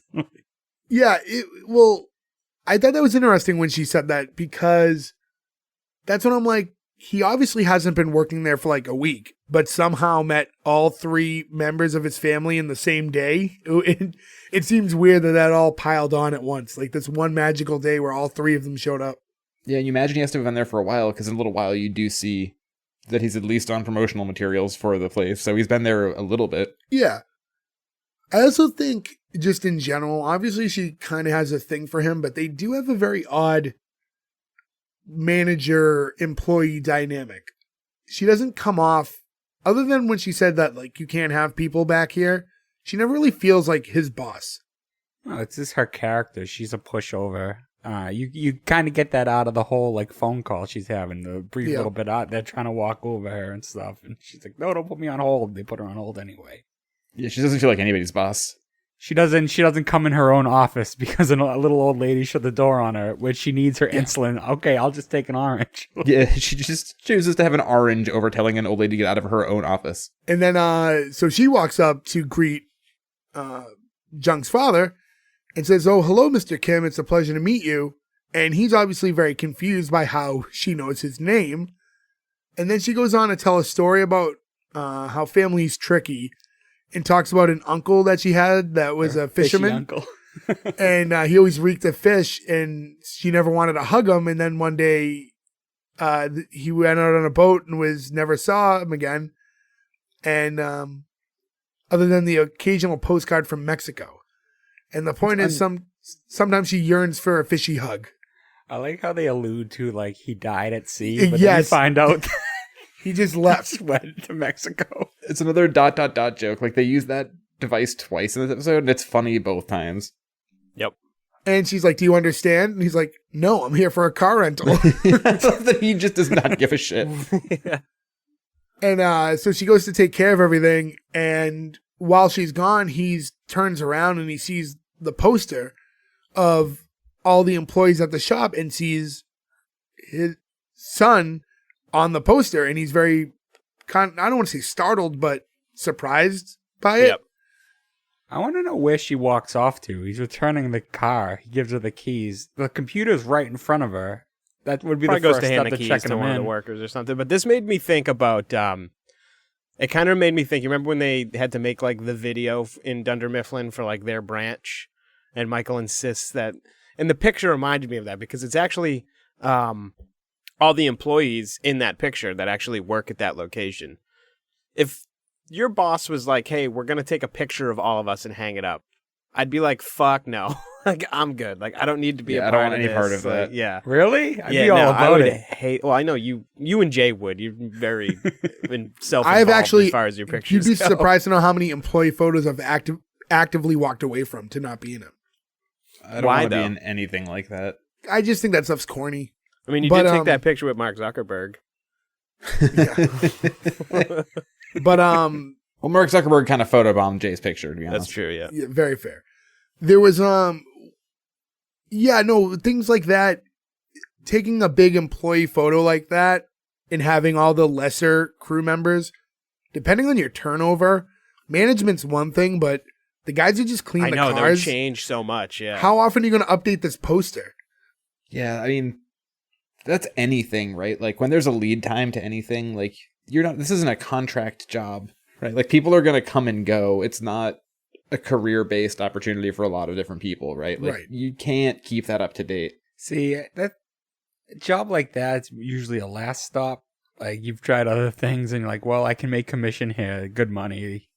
Yeah, well, I thought that was interesting when she said that because that's when I'm like, he obviously hasn't been working there for like a week, but somehow met all 3 members of his family in the same day. It seems weird that all piled on at once. Like this one magical day where all 3 of them showed up. Yeah, and you imagine he has to have been there for a while, because in a little while you do see that he's at least on promotional materials for the place. So he's been there a little bit. Yeah. I also think, just in general, obviously she kind of has a thing for him, but they do have a very odd manager-employee dynamic. She doesn't come off, other than when she said that, like, you can't have people back here, she never really feels like his boss. Well, it's just her character. She's a pushover. You kind of get that out of the whole like phone call she's having, the brief little bit out. They're trying to walk over her and stuff, and she's like, "No, don't put me on hold." They put her on hold anyway. Yeah, she doesn't feel like anybody's boss. She doesn't come in her own office because a little old lady shut the door on her when she needs her insulin. Okay, I'll just take an orange. Yeah, she just chooses to have an orange over telling an old lady to get out of her own office. And then, so she walks up to greet Jung's father and says, "Oh, hello, Mr. Kim. It's a pleasure to meet you." And he's obviously very confused by how she knows his name. And then she goes on to tell a story about how family's tricky, and talks about an uncle that she had that was a fisherman. Uncle. And he always reeked of fish, and she never wanted to hug him. And then one day he went out on a boat and never saw him again. And other than the occasional postcard from Mexico. And the point is sometimes she yearns for a fishy hug. I like how they allude to like he died at sea, but then you Yes. find out He just left. went to Mexico. It's another ... joke. Like, they use that device twice in this episode, and it's funny both times. Yep. And she's like, "Do you understand?" And he's like, "No, I'm here for a car rental." That he just does not give a shit. Yeah. And so she goes to take care of everything. And while she's gone, he turns around and he sees the poster of all the employees at the shop and sees his son on the poster. And he's very, I don't want to say startled, but surprised by it. Yep. I want to know where she walks off to. He's returning the car. He gives her the keys. The computer's right in front of her. That would be Probably the goes first to hand step the to keys checking to him one of the in. workers or something. But this made me think about. It kind of made me think. You remember when they had to make like the video in Dunder Mifflin for like their branch, and Michael insists that, and the picture reminded me of that because it's actually all the employees in that picture that actually work at that location. If your boss was like, "Hey, we're gonna take a picture of all of us and hang it up," I'd be like, "Fuck no." Like, I'm good. Like, I don't need to be a part of I don't want any part of Like, that. yeah. Really? I'd be no, all I about would it. hate. Well, I know you and Jay would. You're very self-involved I've actually, as far as your you'd pictures be go. surprised to know how many employee photos I've actively walked away from to not be in it. I don't Why, want to be though? in anything like that. I just think that stuff's corny. I mean, you But, did take that picture with Mark Zuckerberg. But Well, Mark Zuckerberg kind of photobombed Jay's picture, to be honest. That's true. Yeah. yeah, very fair. There was things like that. Taking a big employee photo like that and having all the lesser crew members, depending on your turnover, management's one thing, but the guys who just clean I the know they've cars, changed so much. Yeah. how often are you going to update this poster? Yeah, I mean, that's anything, right? Like, when there's a lead time to anything, like, this isn't a contract job, right? Like, people are going to come and go. It's not a career-based opportunity for a lot of different people, right? Like, Right. You can't keep that up to date. See, that a job like that's usually a last stop. Like, you've tried other things and you're like, well, I can make commission here, good money.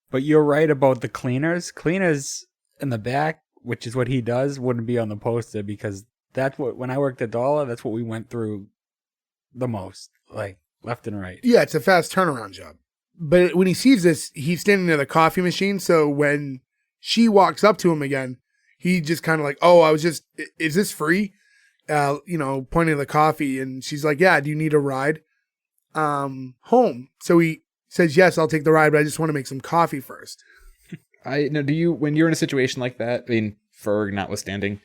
But you're right about the cleaners. Cleaners in the back, which is what he does, wouldn't be on the poster because that's what, when I worked at Dollar, that's what we went through the most, like left and right. Yeah, it's a fast turnaround job. But when he sees this, he's standing near the coffee machine. So when she walks up to him again, he just kind of like, "Oh, is this free?" Pointing to the coffee. And she's like, "Yeah, do you need a ride home?" So he says, "Yes, I'll take the ride, but I just want to make some coffee first." Do you, when you're in a situation like that, I mean, Ferg notwithstanding,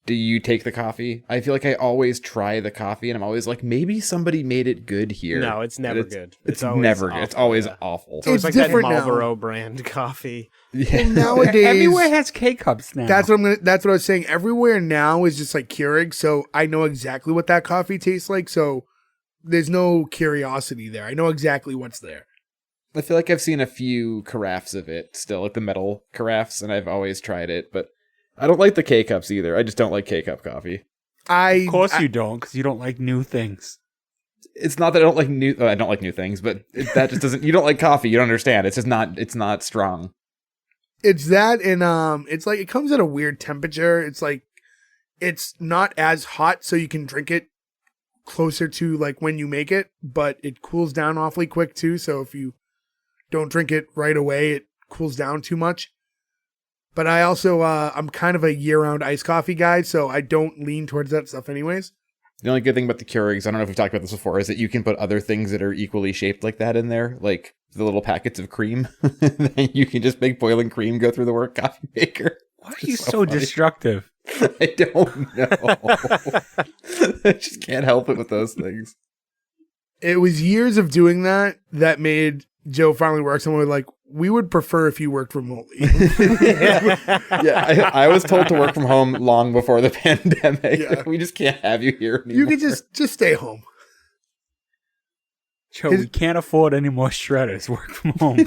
do you take the coffee? I feel like I always try the coffee and I'm always like, maybe somebody made it good here. No, it's never But good. It's always never good. awful, It's always yeah. awful. It's always It's like that different now. Marlboro brand coffee. Yeah. Nowadays, Everywhere has K-cups now. that's what I was saying. Everywhere now is just like Keurig. So I know exactly what that coffee tastes like. So there's no curiosity there. I know exactly what's there. I feel like I've seen a few carafes of it still, like the metal carafes, and I've always tried it, but I don't like the K-Cups either. I just don't like K-Cup coffee. Of course you don't, because you don't like new things. It's not that I don't like I don't like new things, but that just doesn't, you don't like coffee, you don't understand. It's just not strong. It's that, and it's like, it comes at a weird temperature. It's like, it's not as hot, so you can drink it closer to like when you make it, but it cools down awfully quick too. So if you don't drink it right away, it cools down too much. But I also, I'm kind of a year-round iced coffee guy, so I don't lean towards that stuff anyways. The only good thing about the Keurigs, I don't know if we've talked about this before, is that you can put other things that are equally shaped like that in there, like the little packets of cream. Then you can just make boiling cream go through the work coffee maker. Why are you so destructive? I don't know. I just can't help it with those things. It was years of doing that made Joe finally work somewhere like, we would prefer if you worked remotely. Yeah, I was told to work from home long before the pandemic. Yeah. We just can't have you here anymore. You could just stay home. Joe, we can't afford any more shredders. Work from home.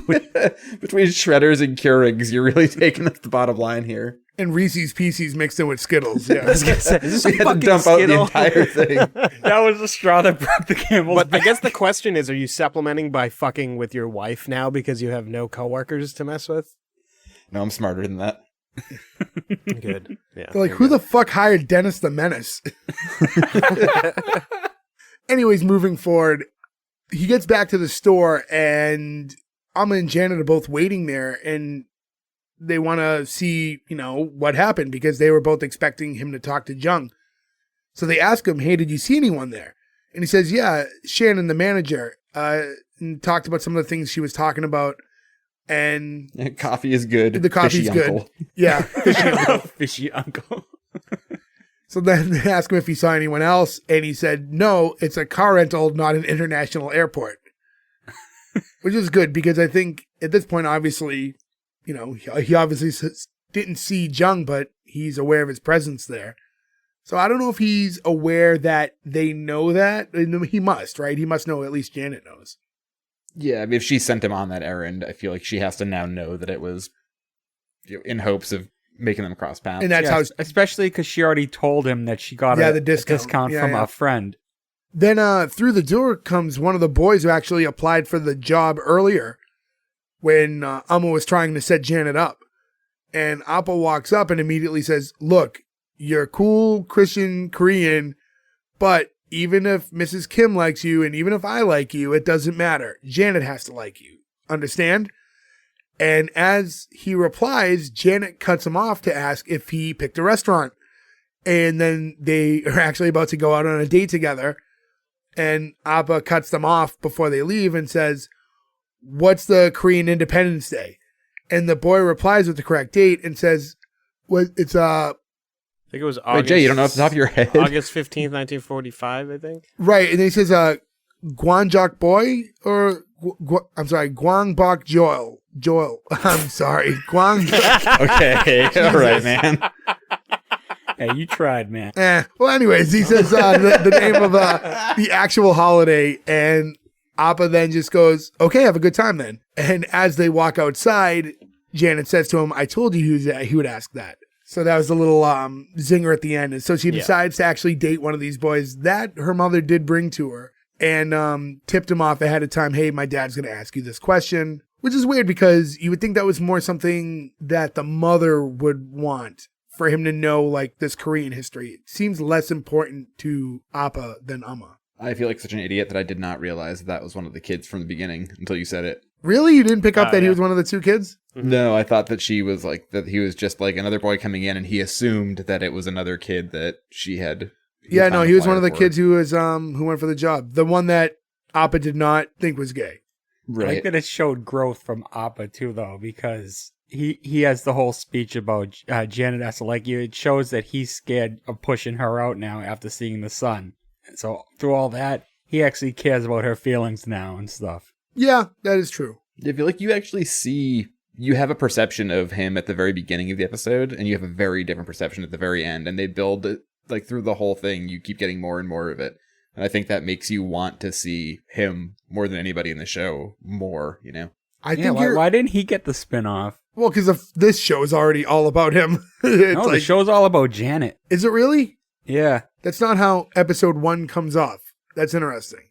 Between shredders and Keurigs, you're really taking up the bottom line here. And Reese's Pieces mixed in with Skittles. Yeah. I was gonna say, is this We a had to fucking dump out the Skittle? entire thing. That was the straw that broke the camel's But I back. guess the question is, are you supplementing by fucking with your wife now because you have no coworkers to mess with? No, I'm smarter than that. Good. Yeah. They're like, who the fuck hired Dennis the Menace? Anyways, moving forward, he gets back to the store and Amma and Janet are both waiting there and they want to see, what happened because they were both expecting him to talk to Jung. So they ask him, hey, did you see anyone there? And he says, yeah, Shannon, the manager, and talked about some of the things she was talking about. And Coffee is good. the coffee's Fishy good. uncle. Yeah. Fishy uncle. Fishy uncle. So then they asked him if he saw anyone else, and he said, no, it's a car rental, not an international airport. Which is good, because I think at this point, obviously, he obviously didn't see Jung, but he's aware of his presence there. So I don't know if he's aware that they know that. He must, right? He must know, at least Janet knows. Yeah, I mean, if she sent him on that errand, I feel like she has to now know that it was in hopes of making them cross paths. And that's Yes, especially because she already told him that she got the a discount. discount Yeah, from yeah. a friend. Then through the door comes one of the boys who actually applied for the job earlier when Amma was trying to set Janet up. And Appa walks up and immediately says, look, you're cool, Christian, Korean, but even if Mrs. Kim likes you and even if I like you, it doesn't matter. Janet has to like you. Understand? And as he replies, Janet cuts him off to ask if he picked a restaurant. And then they are actually about to go out on a date together. And Appa cuts them off before they leave and says, what's the Korean Independence Day? And the boy replies with the correct date and says, it's I think it was August. Wait, Jay, you don't know off the top of your head? August 15th, 1945, I think. right. And then he says, Gwangjok Boy or I'm sorry, Gwangbok Joel. I'm sorry. Okay, all right, man. Hey, you tried, man. Well, anyways, he says the name of the actual holiday, and Appa then just goes, okay, have a good time then. And as they walk outside, Janet says to him, I told you he would ask that. So that was a little zinger at the end. And so she decides to actually date one of these boys that her mother did bring to her and tipped him off ahead of time, hey, my dad's going to ask you this question, which is weird because you would think that was more something that the mother would want for him to know, like, this Korean history. It seems less important to Appa than Amma. I feel like such an idiot that I did not realize that was one of the kids from the beginning until you said it. Really? You didn't pick up that he yeah. was one of the two kids? No, I thought that she was like, that he was just like another boy coming in and he assumed that it was another kid that she had. Yeah, no, he was one of the for. kids who was who went for the job. The one that Appa did not think was gay. I like Right. that it showed growth from Appa too, though, because he has the whole speech about Janet has to like you. It shows that he's scared of pushing her out now after seeing the sun. So through all that, he actually cares about her feelings now and stuff. Yeah, that is true. I feel like you actually see, you have a perception of him at the very beginning of the episode, and you have a very different perception at the very end, and they build it, like, through the whole thing, you keep getting more and more of it. And I think that makes you want to see him more than anybody in the show more, you know? I think why didn't he get the spin-off? Well, because this show is already all about him. It's No, the show's all about Janet. Is it really? Yeah. That's not how episode 1 comes off. That's interesting.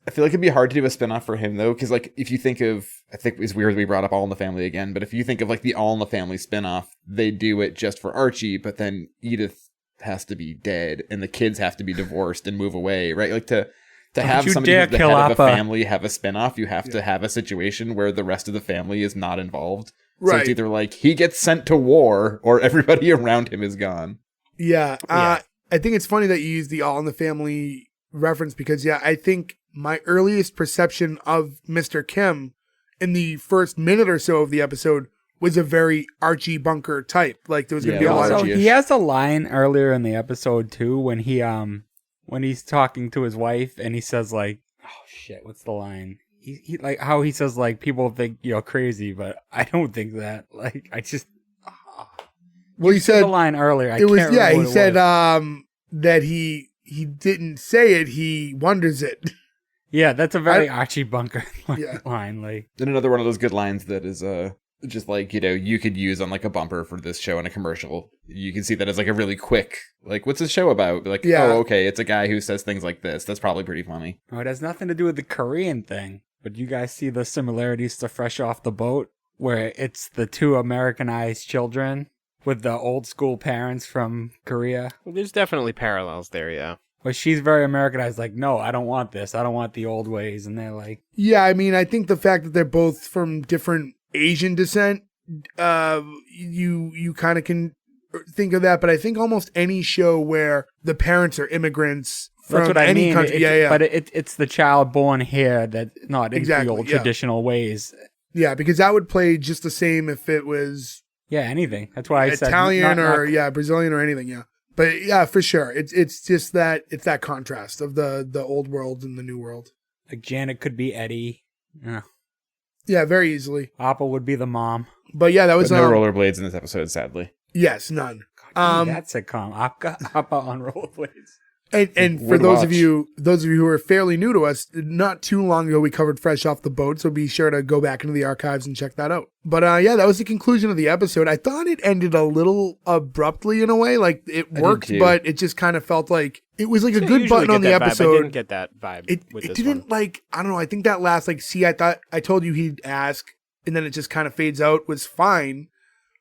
I feel like it'd be hard to do a spinoff for him, though, because, like, if you think of, I think it's weird we brought up All in the Family again, but if you think of, like, the All in the Family spinoff, they do it just for Archie, but then Edith has to be dead, and the kids have to be divorced and move away, right? Like, to have somebody who's the head of a family have a spinoff, you have to have a situation where the rest of the family is not involved. So Right. it's either, like, he gets sent to war, or everybody around him is gone. Yeah. I think it's funny that you use the All in the Family reference because, I think my earliest perception of Mr. Kim in the first minute or so of the episode was a very Archie Bunker type. Like there was going to be a lot of... Also, he has a line earlier in the episode too when he's talking to his wife and he says like, oh shit, what's the line? He like how he says like people think you're crazy, but I don't think that. Like I just Well, he said the line earlier. He said that he didn't say it, he wonders it. Yeah, that's a very Archie Bunker Yeah. line. Like, Then another one of those good lines that is just like, you know, you could use on like a bumper for this show in a commercial. You can see that as like a really quick, like, what's the show about? Like, oh, okay, it's a guy who says things like this. That's probably pretty funny. oh, it has nothing to do with the Korean thing. But you guys see the similarities to Fresh Off the Boat, where it's the two Americanized children with the old school parents from Korea. There's definitely parallels there, yeah. Where she's very Americanized, like, no, I don't want this. I don't want the old ways. And they're like... Yeah, I mean, I think the fact that they're both from different Asian descent, you kind of can think of that. But I think almost any show where the parents are immigrants from That's what I any mean. country. But it's the child born here that not in the old traditional ways. Yeah, because that would play just the same if it was... Yeah, anything. That's why I said... Italian Brazilian or anything, yeah. But yeah, for sure. It's just that contrast of the old world and the new world. Like Janet could be Eddie. Yeah. Yeah, very easily. Appa would be the mom. But yeah, that was no rollerblades in this episode, sadly. Yes, none. That sitcom. Appa on rollerblades. And for those of you who are fairly new to us, not too long ago we covered Fresh Off the Boat, so be sure to go back into the archives and check that out. But that was the conclusion of the episode. I thought it ended a little abruptly in a way, like it worked, but it just kind of felt like it was like a good button on the episode. I didn't get that vibe. It didn't like, I don't know. I think that last I thought I told you he'd ask, and then it just kind of fades out was fine,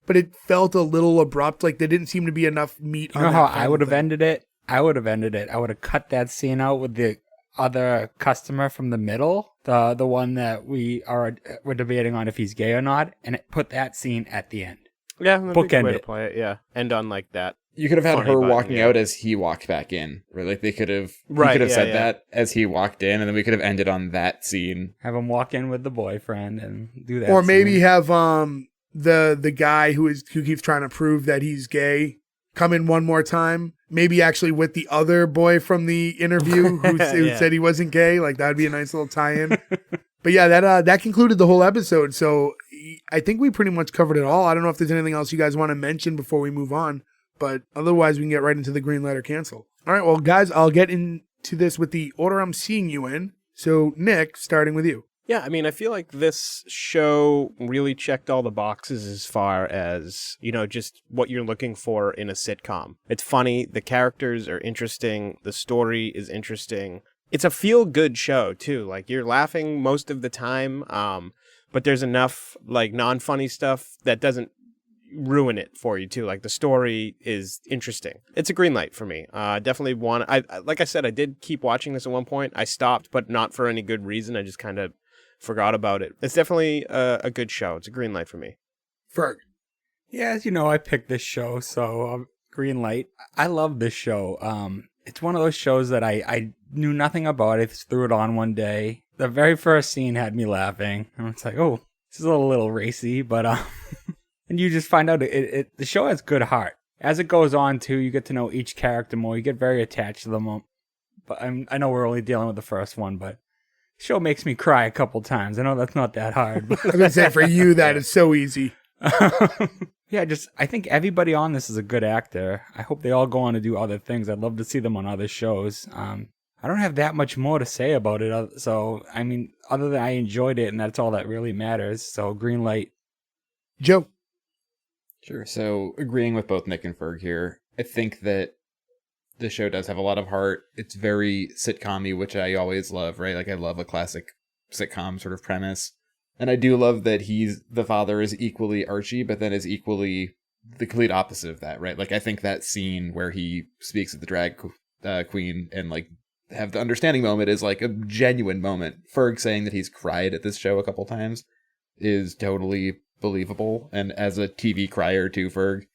but it felt a little abrupt. Like there didn't seem to be enough meat. You know how I would have ended it? I would have cut that scene out with the other customer from the middle, the one that we're debating on if he's gay or not, and put that scene at the end. Yeah, that's a good way to it. play it. Yeah, end on like that. You could have had her walking out as he walked back in, right? Like they could have, said that as he walked in, and then we could have ended on that scene. Have him walk in with the boyfriend and do that. Or maybe have the guy who keeps trying to prove that he's gay come in one more time. Maybe actually with the other boy from the interview who said he wasn't gay. Like that would be a nice little tie-in. But yeah, that concluded the whole episode. So I think we pretty much covered it all. I don't know if there's anything else you guys want to mention before we move on, but otherwise we can get right into the green light or cancel. All right, well guys, I'll get into this with the order I'm seeing you in. So Nick, starting with you. Yeah, I mean, I feel like this show really checked all the boxes as far as, just what you're looking for in a sitcom. It's funny, the characters are interesting, the story is interesting. It's a feel-good show, too. Like, you're laughing most of the time, but there's enough, like, non-funny stuff that doesn't ruin it for you, too. Like, the story is interesting. It's a green light for me. Definitely like I said, I did keep watching this at one point. I stopped, but not for any good reason. I just kind of forgot about it. It's definitely a good show. It's a green light for me. Ferg. Yeah, as you know, I picked this show, so green light. I love this show. It's one of those shows that I knew nothing about. I just threw it on one day. The very first scene had me laughing. And it's like, oh, this is a little racy, but and you just find out the show has good heart. As it goes on, too, you get to know each character more. You get very attached to them. But I know we're only dealing with the first one, but show makes me cry a couple times. I know that's not that hard. But I was going to say, for you, that is so easy. Yeah, I think everybody on this is a good actor. I hope they all go on to do other things. I'd love to see them on other shows. I I don't have that much more to say about it. So, I mean, other than I enjoyed it, and that's all that really matters. So, green light. Joe. Sure. So agreeing with both Nick and Ferg here, I think that the show does have a lot of heart. It's very sitcom-y, which I always love, right? Like I love a classic sitcom sort of premise. And I do love that the father is equally Archie, but then is equally the complete opposite of that, right? Like I think that scene where he speaks with the drag queen and like have the understanding moment is like a genuine moment. Ferg saying that he's cried at this show a couple times is totally believable. And as a TV crier too, Ferg,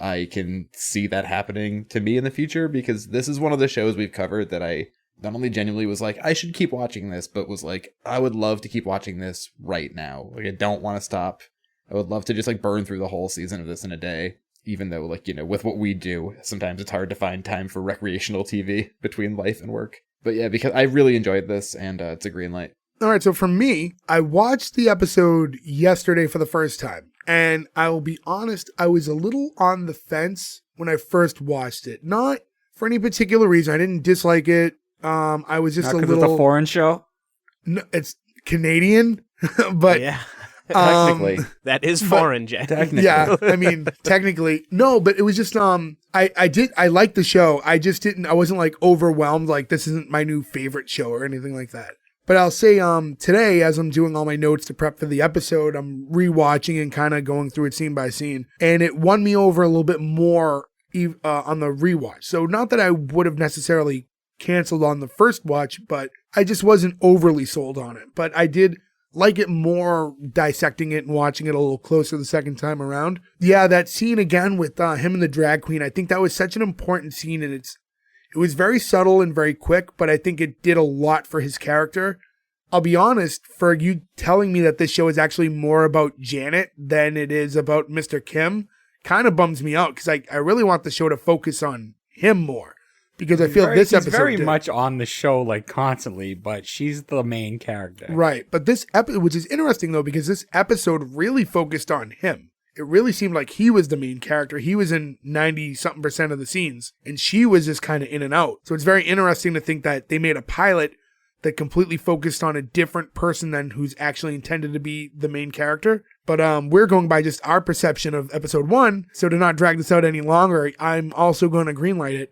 I can see that happening to me in the future, because this is one of the shows we've covered that I not only genuinely was like, I should keep watching this, but was like, I would love to keep watching this right now. Like, I don't want to stop. I would love to just like burn through the whole season of this in a day, even though like, you know, with what we do, sometimes it's hard to find time for recreational TV between life and work. But yeah, because I really enjoyed this, and it's a green light. All right, so for me, I watched the episode yesterday for the first time. And I will be honest, I was a little on the fence when I first watched it. Not for any particular reason. I didn't dislike it. I was just Not a 'cause little... it's a foreign show? No, it's Canadian, but... Yeah. Technically. That is foreign, Jay. Technically. Yeah, I mean, technically. No, but it was just, I liked the show. I wasn't like overwhelmed, like this isn't my new favorite show or anything like that. But I'll say, today, as I'm doing all my notes to prep for the episode, I'm rewatching and kind of going through it scene by scene. And it won me over a little bit more on the rewatch. So not that I would have necessarily canceled on the first watch, but I just wasn't overly sold on it. But I did like it more dissecting it and watching it a little closer the second time around. Yeah, that scene again with him and the drag queen, I think that was such an important scene, and it was very subtle and very quick, but I think it did a lot for his character. I'll be honest, for you telling me that this show is actually more about Janet than it is about Mr. Kim kind of bums me out, because I really want the show to focus on him more. Because I feel this episode... He's very much on the show, like, constantly, but she's the main character. Right, but this episode, which is interesting, though, because this episode really focused on him. It really seemed like he was the main character. He was in 90-something% of the scenes, and she was just kind of in and out. So it's very interesting to think that they made a pilot that completely focused on a different person than who's actually intended to be the main character. But we're going by just our perception of episode 1, so to not drag this out any longer, I'm also going to greenlight it.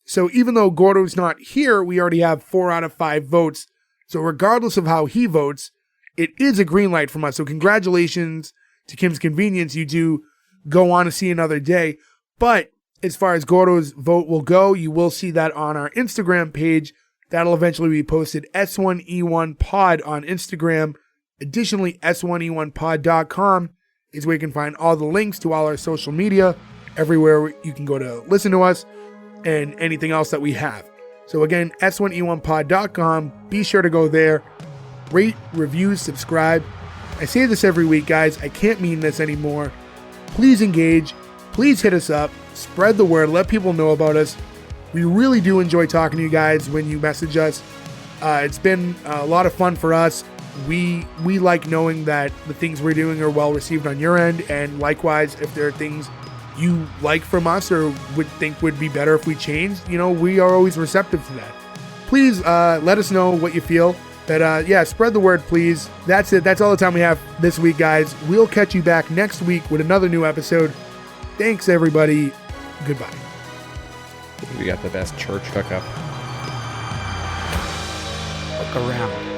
So even though Gordo's not here, we already have 4 out of 5 votes. So regardless of how he votes, it is a green light from us. So congratulations to Kim's Convenience. You do go on to see another day. But as far as Gordo's vote will go, you will see that on our Instagram page. That'll eventually be posted. S1E1 Pod on Instagram. Additionally, S1E1pod.com is where you can find all the links to all our social media, everywhere you can go to listen to us, and anything else that we have. So again, S1E1pod.com. Be sure to go there. Rate, review, subscribe. I say this every week, guys. I can't mean this anymore. Please engage. Please hit us up. Spread the word. Let people know about us. We really do enjoy talking to you guys when you message us. It's been a lot of fun for us. We like knowing that the things we're doing are well received on your end. And likewise, if there are things you like from us or would think would be better if we changed, we are always receptive to that. Please let us know what you feel. But yeah, spread the word, please. That's it. That's all the time we have this week, guys. We'll catch you back next week with another new episode. Thanks, everybody. Goodbye. We got the best church hookup. Look around.